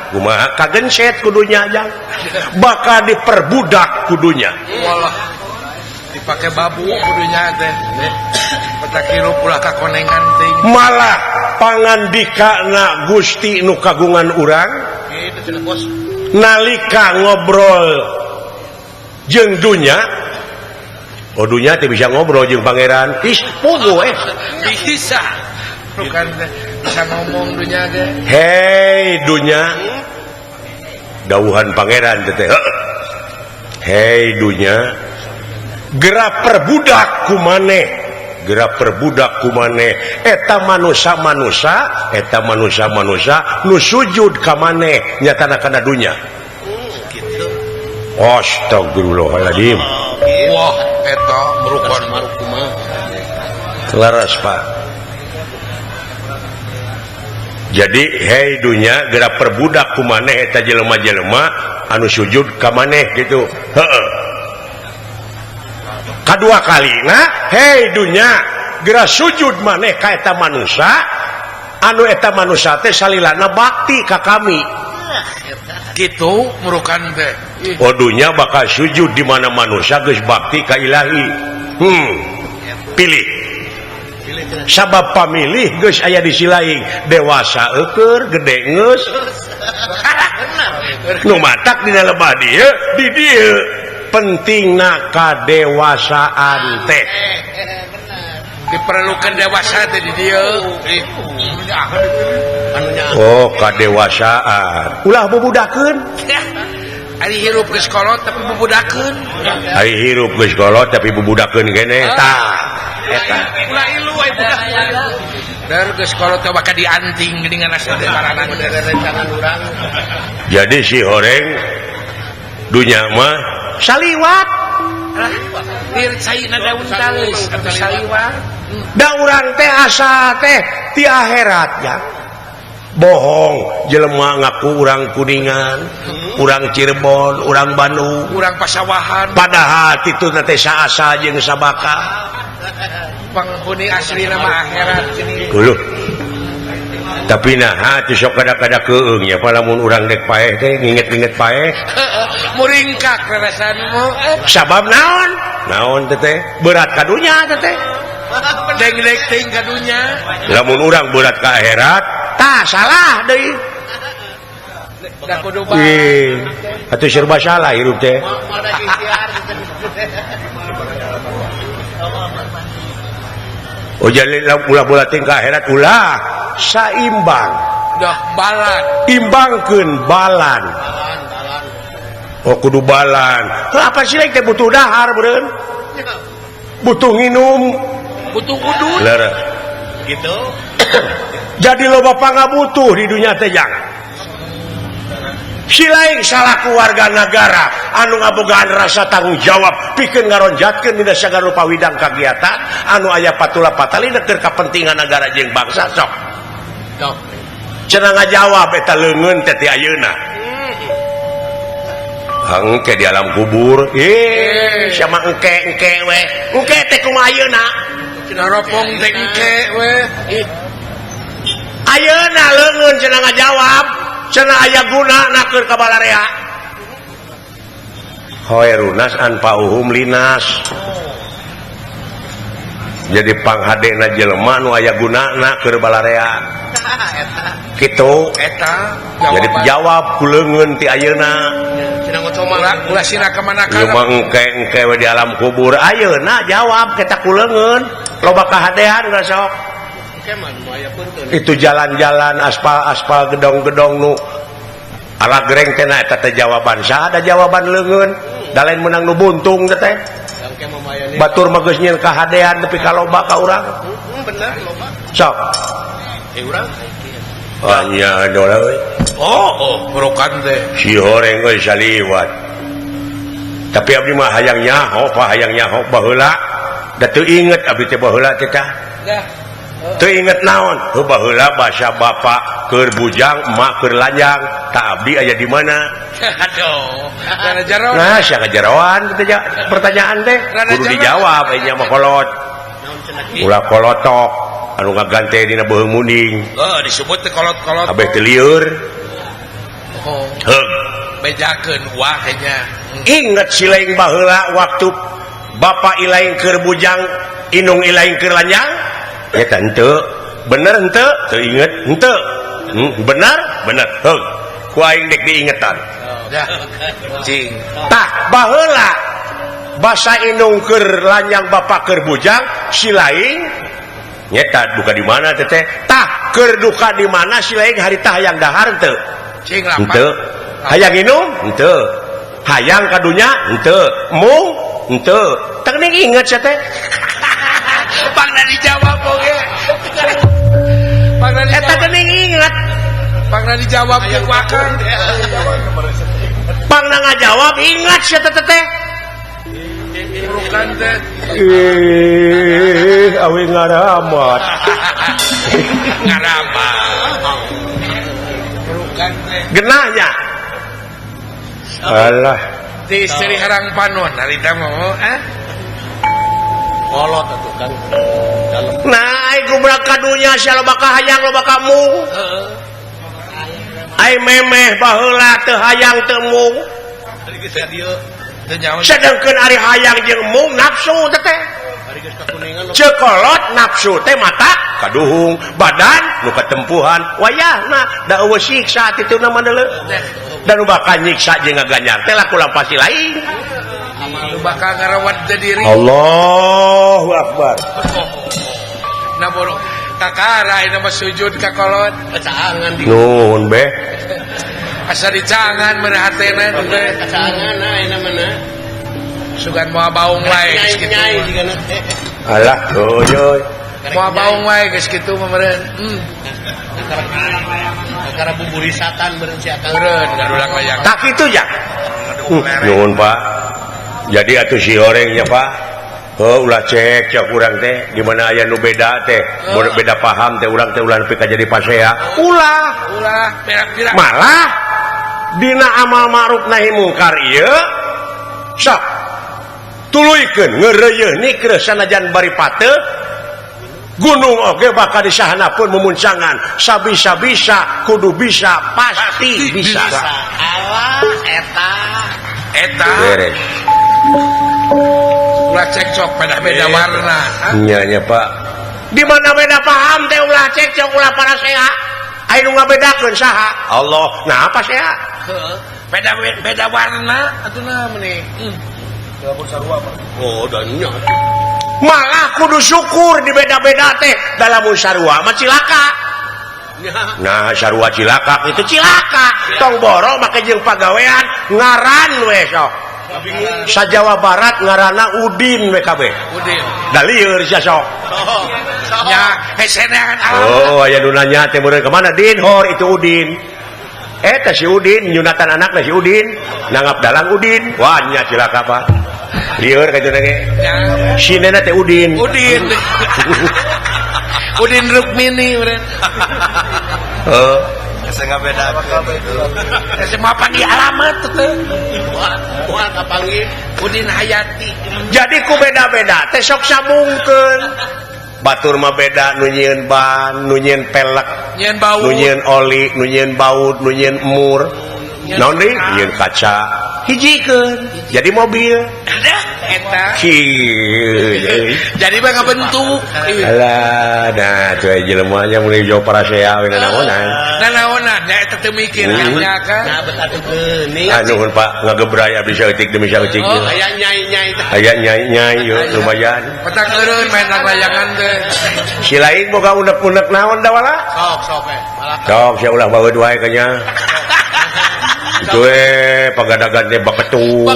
kumaha kagenset kudunya aja bakal diperbudak kudunya walah dipake babu kudunya teh petak hirup ulah kakonengan teuing malah pangandikana Gusti nu kagungan urang kitu cenah bos nalika ngobrol jeung dunya oh dunya teh bisa ngobrol jeung pangeran is puguh bisa bukan bisa ngomong dunya teh hei dunya dawuhan pangeran teh hei dunya gerak perbudak ku maneh gerak perbudak ku maneh eta manusia nu sujud ka maneh nyatana kana dunya gitu astagfirullahaladzim wah eta merukan marukuma laras Pak jadi hei dunya gerak perbudak ku maneh eta jelema-jelema anu sujud ka maneh gitu heeh kadua kalina hei dunya gerak sujud maneh ka eta manusia anu eta manusia teh salilana bakti ka kami gitu merukan teh oh dunya bakal sujud di mana manusia geus bakti ka ilahi pilih sabab pamilih geus aya di silaing dewasa eukeur gede geus nu matak dina lebah dieu di dieu pentingna kadewasaan teh diperlukan dewasa teh di dieu oh kadewasaan ulah bubudakeun ari hirup geus kolot tapi bubudakeun ari hirup geus kolot tapi bubudakeun keneh tah eta ulah ilu aya budak dar geus kolot teh bakal dianting dengan asal paranan rencana urang jadi si horeng dunya mah saliwat dir caina daun talis atau saliwat da urang teh asa teh ti akhirat ya bohong jelema ngaku urang Kuningan urang Cirebon urang Bandung urang pasawahan padahal kitu teh saasa jeung sabaka penghuni asli nama akhirat gini uluh tapi nah teu sok kada-kada keung nya palamun urang dek paeh teh nginget-nginget paeh muringkak rarasan mo sabab naon teh berat kadunya teh deng-deng ting kadunya lamun urang berat ka akhirat tah salah deui da kudu bae atuh serba salah hirup teh oh jadi ulah ting ka akhirat ulah saimbang dah balan imbangkeun balan oh kudu balan apa sih teh butuh dahar beureun butuh nginum butuh udun lara gitu jadi loba pangabutuh di dunia teh jangan si lain salah keluarga negara anu ngabogaan rasa tanggung jawab pikeun ngaronjatkeun dina sagala rupa widang kagiatan anu aya patula patalina keur kapentingan negara jeung bangsa sok cenah ngajawab eta leungeun teh ti ayeuna engke di alam kubur sama engke we engke teh kumaha ayeuna cenah ropong teh engke we ayeuna leungeun cenah ngajawab cenah aya gunana keur ka balarea khairunas anfa'uhum linas jadi panghadena jelema nu aya gunana keur balarea kitu eta jadi jawab ku leungeun ti ayeuna cenah ngocomala ulah sina ka manakana ieu mah engke we di alam kubur ayeuna jawab kita ku leungeun loba kahadean ulah sok itu jalan-jalan aspal gedong-gedong nu ala gereng teh eta teh jawaban saha ada jawaban leungeun da lain menang nu buntung teh batur mah geus nyieun kahadean tapi kaloba ka urang bener loba sok urang anya dola we oh berokan teh si horeng euy saliwat tapi abdi mah hayang nyaho baheula da teu inget abdi teh baheula teh tah teu inget naon baheula basa bapa keur bujang emak keur lanjang tak abdi aya di mana aduh rada jarawan nah sia ngajarawan teh pertanyaan teh kudu dijawab aya mah kolot ulah kolotok anu ngagante dina beuheung munding disebut teh kolot-kolot kabeh teu lieur heug bejakeun wah nya inget si lain baheula waktu bapa ilaing keur bujang inung ilaing keur lanjang eta henteu bener henteu teu inget henteu bener heug ku aing dek diingetan cing tah baheula basa inung keur lanjang bapa keur bujang si laing nyeta duka di mana teh tah keur duka di mana si laing harita hayang dahar henteu cing lapan henteu hayang inung henteu hayang kadunya henteu mung henteu teu inget sia teh pangna dijawab oge pangna eta geuning inget pangna dijawab ke wakang pangna ngajawab ingat sia teh teh bukan teh awi ngaramat bukan teh genahnya alah di istri harang panon harita mau kolot atuh kan dalam nah iku berak kadunya sia loba kahayang loba kamu ai memeh baheula teu hayang teu mung sedengkeun ari hayang jeung mung nafsu teh ceuk kolot nafsu teh mata kaduhung badan nu katempuhan wayahna da eueuh siksa tituna mandeuleu dan nu bakal nyiksa jeung ngaganyar teh laku lampasi lain lu bakal ngarawat diri Allahu Akbar nah borok kakara ini mah sujud ka kolot caangan di nuhun beh asa dicangan merehatena teh caangan ayeuna mana sugan moal baung wae geus kitu alah euy moal baung wae geus kitu mah meureun karena buburi satan beureun si akang meureun gadulang layang tak kitu ya nuhun Pak jadi atuh si orangnya Pak ulah cek urang teh di mana aya nu beda teh beda paham teh urang teh ulah nepi ka jadi pasea ulah berak-berak malah dina amal ma'ruf nahi mungkar ieu sok tuluykeun ngeureuyeuh nikre sanajan bari pateu gunung oge bakal disahanapeun mumuncangan sabisa-bisa kudu bisa pasti bisa alah eta beres ulah cekcok beda-beda warna nya Pak di mana beda paham teh ulah cekcok ulah paraseha aya nu ngabedakeun saha Allah nah apa seha beda warna atuna meuni oh danya malah kudu syukur di beda-beda teh dalam sarua mah cilaka nah sarua cilaka itu cilaka tong boro make jeung pagawean ngaran we sok sa Jawa Barat ngaranna Udin we kabeh udin da lieur sia sok nya hesenean Oh aya nu nanya teh meureun ka mana Din hor itu Udin eta si Udin nyunatan anakna si Udin nangap dalang Udin wah nya cilaka Pak lieur ka cenah ge sinena teh Udin Udin Rukmini meureun oh saya beda mapan di alamat teh Wah kapanggih Udin Hayati jadi ku beda-beda teh sok sambungkeun batur mah beda nu nyieun ban nu nyieun pelek nyen bau nu nyieun oli nu nyieun baut nu nyieun mur naon deui nyieun kaca hijikeun jadi mobil ada eta jadi mah ngabentuk alah nah tuh jelema nya mulai jauh parasea we naonan nanaonan nya eta teu mikir nya kan nah betatu geuning nuhun Pak ngagebraya bisa eutik demi saeutik aya nyai-nyai teh aya nyai-nyai yeuh lumayan petak eureun main layangan teh si lain boga unek-unek naon da wala sok malah sok sia ulah baeud wae ka nya Tue pagadagan teh baketut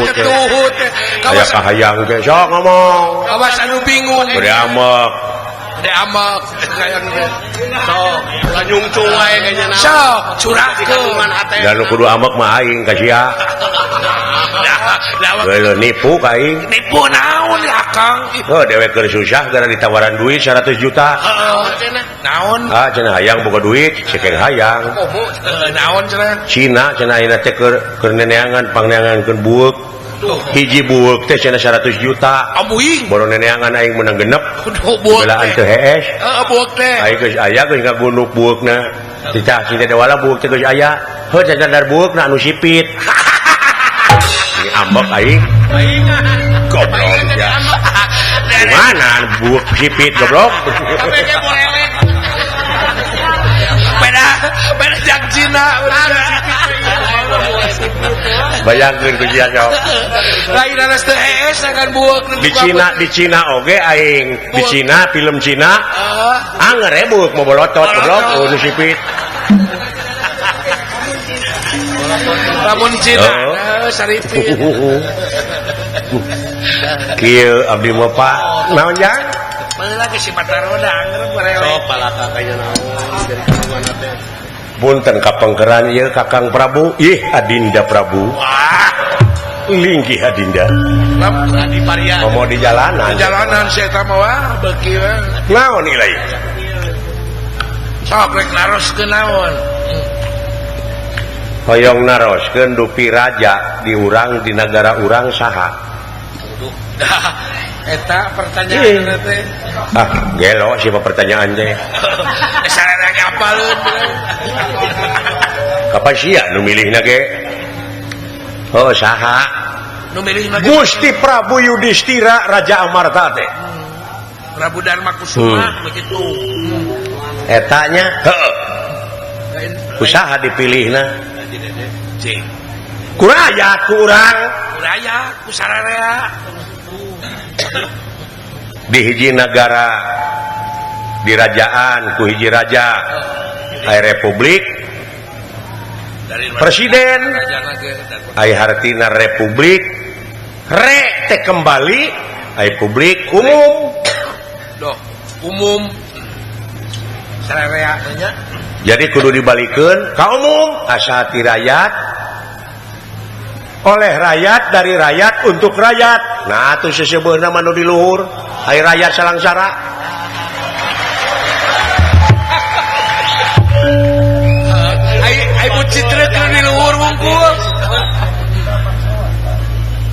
aya kahayang teh sok ngomong awas anu bingung bade amek hayang teh sok ulah nyungcung wae kayaknya naon sok curahkeun dan nu kudu amek mah aing ka sia geuleuh nipu ka aing nipu naon ya Kang oh dewe keur susah gara ditawaran duit 100 juta naon cenah hayang boga duit cekeng hayang naon cenah Cina cenah ayeuna teh keur neneangan pangneangankeun bueuk hiji bueuk teh cenah 100 juta amuing baru neneangan aing menang genep bueuk belaan teu hees bueuk teh aing geus aya geus ngagunuk bueukna cicah cinta dewala bueuk teh geus aya heuh cadar bueukna anu sipit ini ambek aing goblok ya gimana bueuk sipit goblok beda jak Cina bayangkeun ku sia sok lain anas teu hees akan bueuk di Cina oge aing di Cina film Cina anger bueuk mau bolotot goblok nu sipit lamun Cina saripin kieu abdi mah Pak naon jang mana lagi si mata roda anger barewe sok palaka kayaknya naon dari mana teh punten kapengkeran ieu Kakang Prabu ih Adinda Prabu wah linggih Adinda di Parian mau di jalanan si eta mah wah beuki we naon ilai sok rek naroskeun naon hoyong naroskeun dupi raja di urang di negara urang saha eta pertanyaan teh gelo siapa pertanyaan teh sarana ngapaleun kapan sia nu milihna ge oh saha nu milihna Gusti Prabu Yudhistira Raja Amarta teh Prabu Dharma Kusuma begitu eta nya heuh kusaha dipilihna cing ku rakyat ku urang raya ku sararea di hiji negara di rajaan ku hiji raja aya republik presiden aya hartina republik teh kembali aya publik umum umum sararea nya jadi kudu dibalikeun ka umum asa ti rakyat oleh rakyat dari rakyat untuk rakyat nah atuh sesebeuna mah nu di luhur aya rakyat salangsara ai bucitreuk di luhur wungkul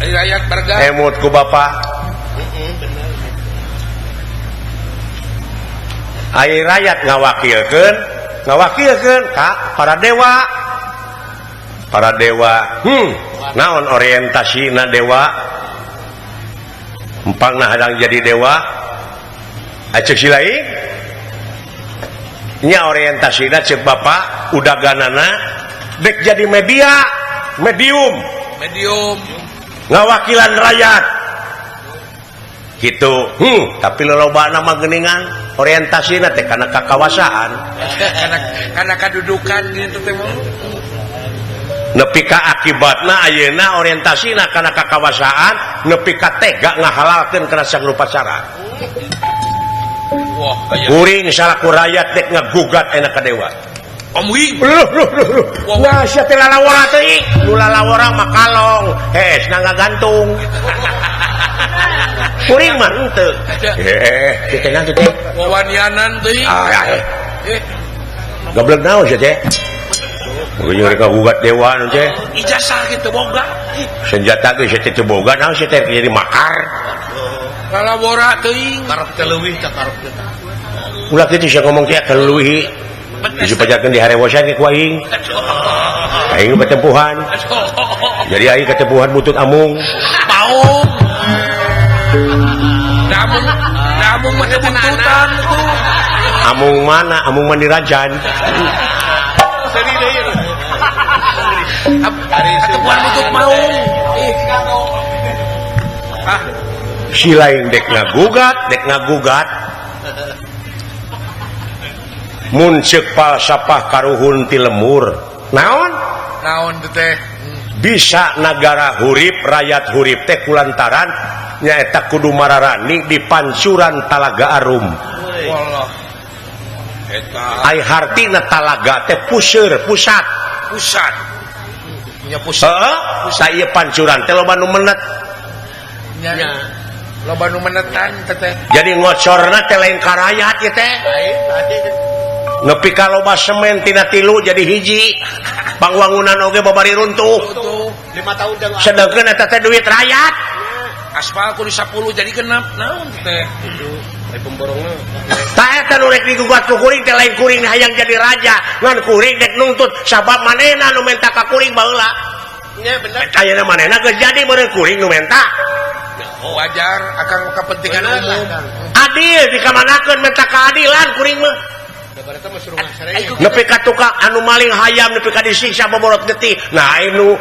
ai rakyat barga emut ku bapa aya rakyat ngawakilkeun ka para dewa naon orientasina dewa empangna hadang jadi dewa acek si lain nya orientasina cek bapak udaganana dek jadi medium ngawakilan rakyat gitu tapi lolobana mah geuningan orientasina teh kana kakawasaan kana kadudukan gitu teh nepi ka akibatna ayeuna orientasina kana kakawasaan nepi ka tega ngahalalkeun kana sagrupa cara kuring salaku rakyat dek ngagugat enak ka dewa Om Wing. wah sia teh lalawara teuing nu lalawara mah kalong hes nangga gantung kuring mah henteu kita nanti teh Wawanianan teuing. goblok naon sia teh kuring rek ngagugat dewa nu teh Ijazah gitu boga. senjata ge sia teh teu boga naon sia teh jadi makar Lalawara teuing. Karep teh leuwih teh karep teh. ulah kitu sia ngomong teh keleuwih bisa pajakeun di harewosan ku aing aing ketempuhan jadi aing ketempuhan butut amung Paung. Namun mah buntutan tuh. amung mana amung mandi rajan Seri deui. Ketepuan butut maung. si lain dek ngagugat mun ceuk palsapah karuhun ti lemur naon Naon teh? bisa negara hurip rakyat hurip teh kulantaran nyaeta kudu mararani di pancuran Talaga Arum Wallah. Eta ai hartina talaga teh puseur pusat pusat. Punya pusat. heeh saya pancuran teh loba nu menet Nya. Loba nu menetan teh. jadi ngocorna teh lain ka rakyat ya teh nepi ka loba semen tina 3 jadi hiji pangwangunan oge babari runtuh Tuh 5 tahun dah. sedengkeun eta teh duit rakyat aspal kudu 10 jadi genep. Naon teh? Ai pemborongna. tah eta nu rek digugat ku kuring teh lain kuring hayang jadi raja ngan kuring dek nuntut sabab manehna nu menta ka kuring baheula Nya bener. ayeuna manehna geus jadi meureun kuring nu menta Wajar akan kepentingan umum. adil dikamanakeun menta keadilan kuring mah Daripada teh mah suruh ngasareng. nepi ka tukang anu maling hayam nepi ka disiksa boborot getih nah anu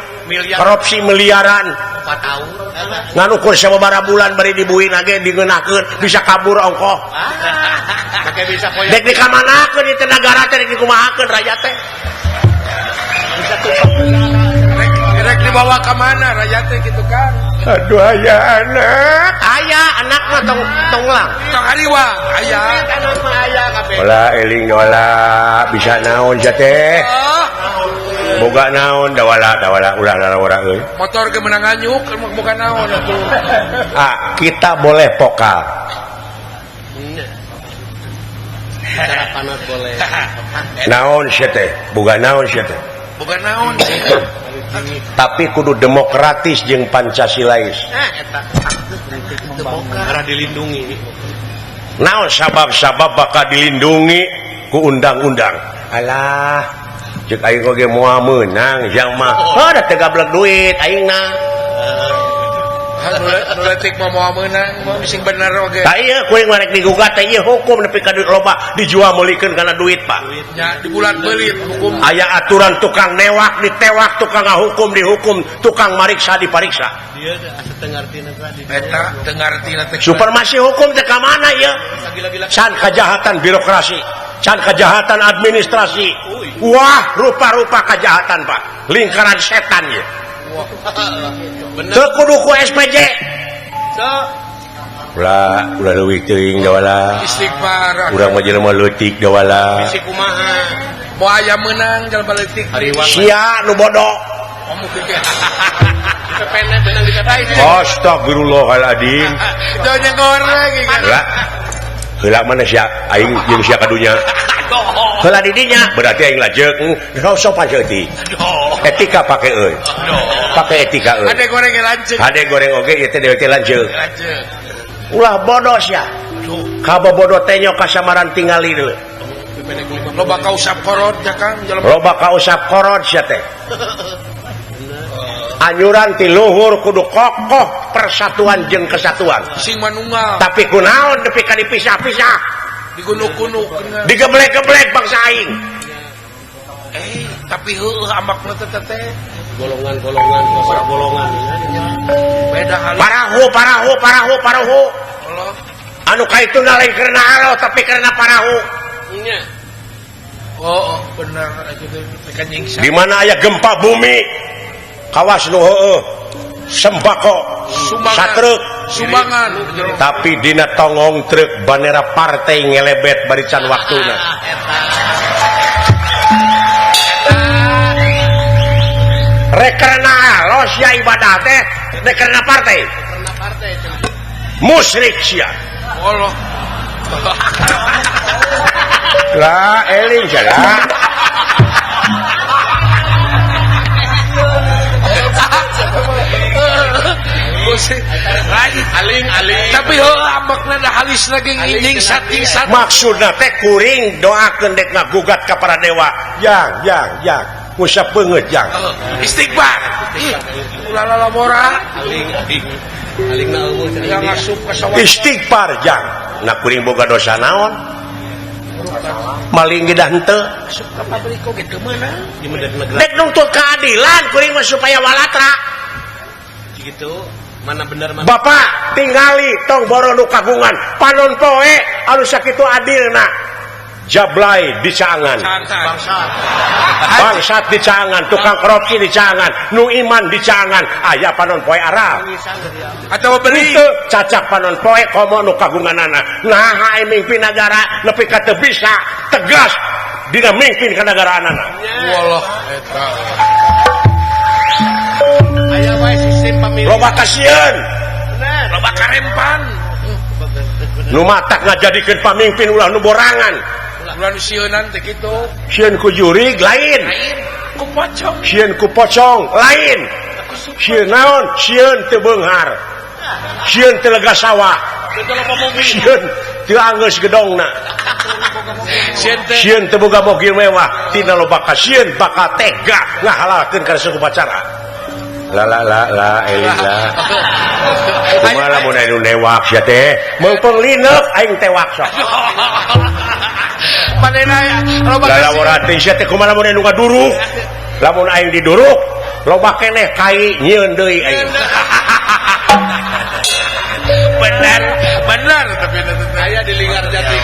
korupsi miliaran 4 tahun. ngan ukur sababaraha bulan bari dibuin age digeunakeun bisa kabur ongkoh Make bisa koyak. dek dikamanakeun ieu teh nagara teh dek dikumahakeun rakyat teh Bisa tumpah negara. Rek dibawa ke mana rakyat teh gitu kan? aduh aya anak mah tong lang Tong hariwa aya. Anak mah aya kabeh. wala eling wala bisa naon sia teh boga naon da wala ulah lalawara euy Motor ge menang anyuk bukan naon atuh. kita boleh vokal Cara panas boleh. naon sia teh boga naon sia teh Bukan naon. tapi kudu demokratis jeung pancasilais Nah, eta karena dilindungi. naon sabab-sabab bakal dilindungi ku undang-undang alah cek aing oge moal meunang jang mah da teu gablek duit aingna Nu leutik mah meunang mah sing bener oge. tah ieu kuring marek digugat teh ieu hukum nepi ka duit loba dijual meulikeun kana duit Pak Nya di bulan beulit hukum. aya aturan tukang newak ditewak tukang ngahukum dihukum tukang mariksa dipariksa Dia asa teu ngartina tadi. Eta teu ngartina teh. supermasi hukum teh ka mana ieu Lagi-lagi can kejahatan birokrasi can kejahatan administrasi wah rupa-rupa kejahatan Pak lingkaran setan ya bener. teu kudu ku SPJ So, ulah leuwih teuing da wala Istighfar. urang mah jelema leutik da wala si kumaha? Moal aya meunang jalma leutik. Hariwang. sia nu bodoh Kamu pikir. Kependek benang dikatain. astagfirullahaladzim Jangan nyengor lagi kan. heula mana sia aing jeung sia kadunya heula di dinya berarti aing lajeuk sopan seutik etika pake euy pake etika euy Ada goreng lanceuk. hade goreng oge ieu teh dewe teh lanceuk Lanceuk. ulah bodoh sia kabobodoh teh nya kasamaran tingali deui Loba ka usap korot ya Kang jalma. loba kausap korod sia teh anyuran ti luhur kudu kokoh persatuan jeung kesatuan Sing manunggal tapi kunaon nepi ka dipisah-pisah digunuk-gunuk bener. digeblek-geblek bangsa aing Tapi heueuh ambakna teh teh. Golongan-golongan, beberapa golongan. Beda hal. parahu Allah. anu kaituna lain karena aro tapi karena parahu Nya. Oh, benar gitu tekan nyingsa. di mana aya gempa bumi kawas nu heueuh sembako Sumbangan. satrek sumbangan tapi dina tongong truk bandera partai ngelebet barican waktuna rekerna los ya ibadah teh rekerna partai musyrik sia Allah lah eling jalan aling tapi ambakna da halis lagi nyingsat maksudna teh kuring doakeun dek ngagugat ka para dewa yang usap beungeut yang istighfar ulah bora aling na eueuh yang ngasup ka sawah istighfar yang na kuring boga dosa naon maling gedah henteu ka pabrik kok gitu meunang di negara dek nuntut keadilan kuring mah supaya walatra gitu mana benar mana Bapak tingali tong boro nu kagungan panon poe anu sakitu adilna jablay di caangan bangsat di caangan tukang kroki di caangan nu iman di caangan aya panon poe Arab atau beri itu cacak panon poe komo nu kagunganana nah mimpin negara nepi ka teu bisa tegas dina mimpin ka negaraanana wallah eta aya wae sistem pemilu loba kasieun loba karempan nu matak ngajadikeun pamimpin ulah nu borangan ulah sieunan teh kitu sieun ku jurig lain ku pocong sieun ku pocong lain sieun naon sieun teu beunghar sieun teu lega sawah sieun teu anggeus gedongna sieun teu boga mobil mewah tina loba ka sieun bakal tega ngahalalkeun kana suku pacara la elila kumaha lamun anu newak sia teh meungpeung lineuk aing tewak sok manehna loba laborati sia teh kumaha lamun anu ngaduruk lamun aing diduruk loba keneh kai nyieun deui aing bener tapi aya di lingkar jati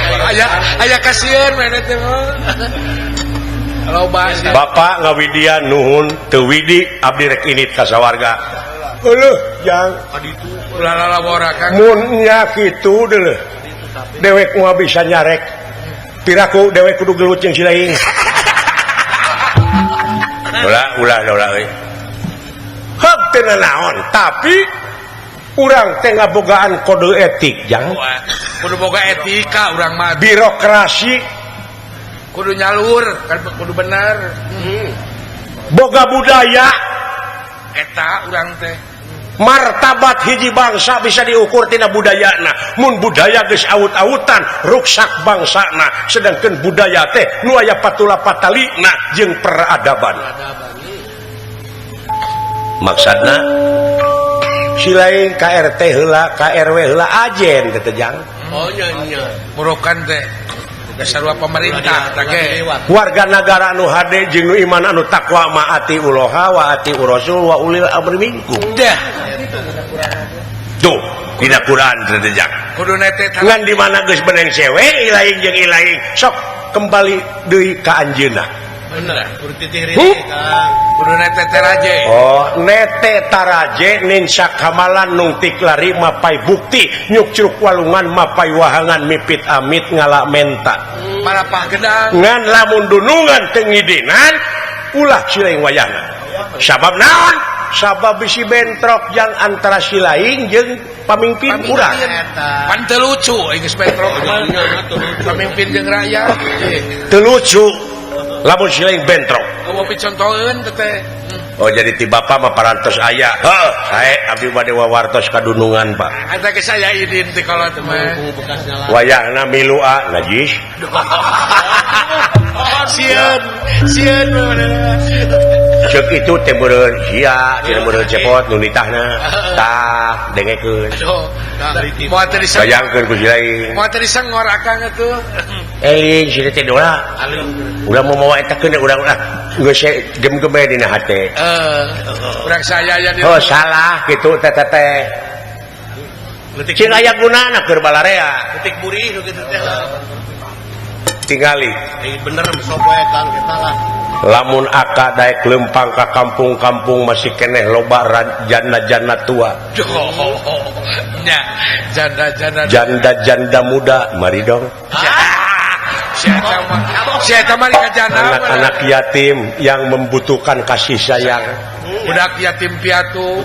aya kasieun maneh teh loba Bapak ngawidian nuhun teu widi abdi rek init ka sawarga eueuh jang ulah bora kang mun nya kitu deuleuh dewek moal bisa nyarek piraku dewek kudu gelut jeung si lain ulah euy heup teu naon tapi urang teh ngabogaan kode etik jang kudu boga etika urang mah birokrasi kudu nyalur kan kudu bener boga budaya eta urang teh martabat hiji bangsa bisa diukur tina budayana mun budaya geus aut-autan ruksak bangsana sedangkan budaya teh nu aya patula patalina jeung peradaban maksudna si lain KRT heula KRW heula ajen teh jang oh nya murokan teh sarua pemerintah tage warga negara anu hade jeung nu iman anu takwa maati uloha wa ati rasul wa ulil amri minkum dah tuh dina Quran teh jang kudu nete ngan di mana geus beneng cewek ilaing jeung ilaing sok kembali deui ka anjeunna bener kudu titih rintik kudu nete teraje oh nete taraje nin sakamalan nungtik lari mapai bukti nyuk curug walungan mapai wahangan mipit amit ngala menta para pagedang ngan lamun dunungan teu ngidinan ulah silaing wayahna sabab naon sabab bisi bentrok yang antara silaing jeung pamimpin urang pan teu lucu geus bentrok pamimpin jeung rakyat teu lucu lamun silaing bentrok mau picontoheun teh oh jadi ti bapa mah parantos aya heuh sae abdi bade wawartos kadunungan Pak eta ke saya idin teh kalau teh mah wayahna milua najis sieun ceuk itu teh meureun sia tina meureun cepot nu nitahna tah dengekeun moal teh disang sayangkeun ku silaing moal teh disangor akang atuh eling si teh doa ulah mau mawa eta keun urang geus gem-geme dina hate urang saya aya di oh salah kitu teh cing aya gunana keur balarea detik buri nu kitu teh tingali bener sopoe kang kita lah lamun aka daek lempang ka kampung-kampung masih keneh loba janda-janda tua nya janda-janda janda-janda muda mari dong saya mah ka janda anak-anak yatim yang membutuhkan kasih sayang budak yatim piatu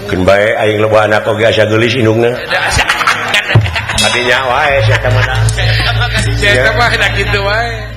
keun bae aing loba anak oge asa geulis indungna adinya wae saya mah saya mah da kitu wae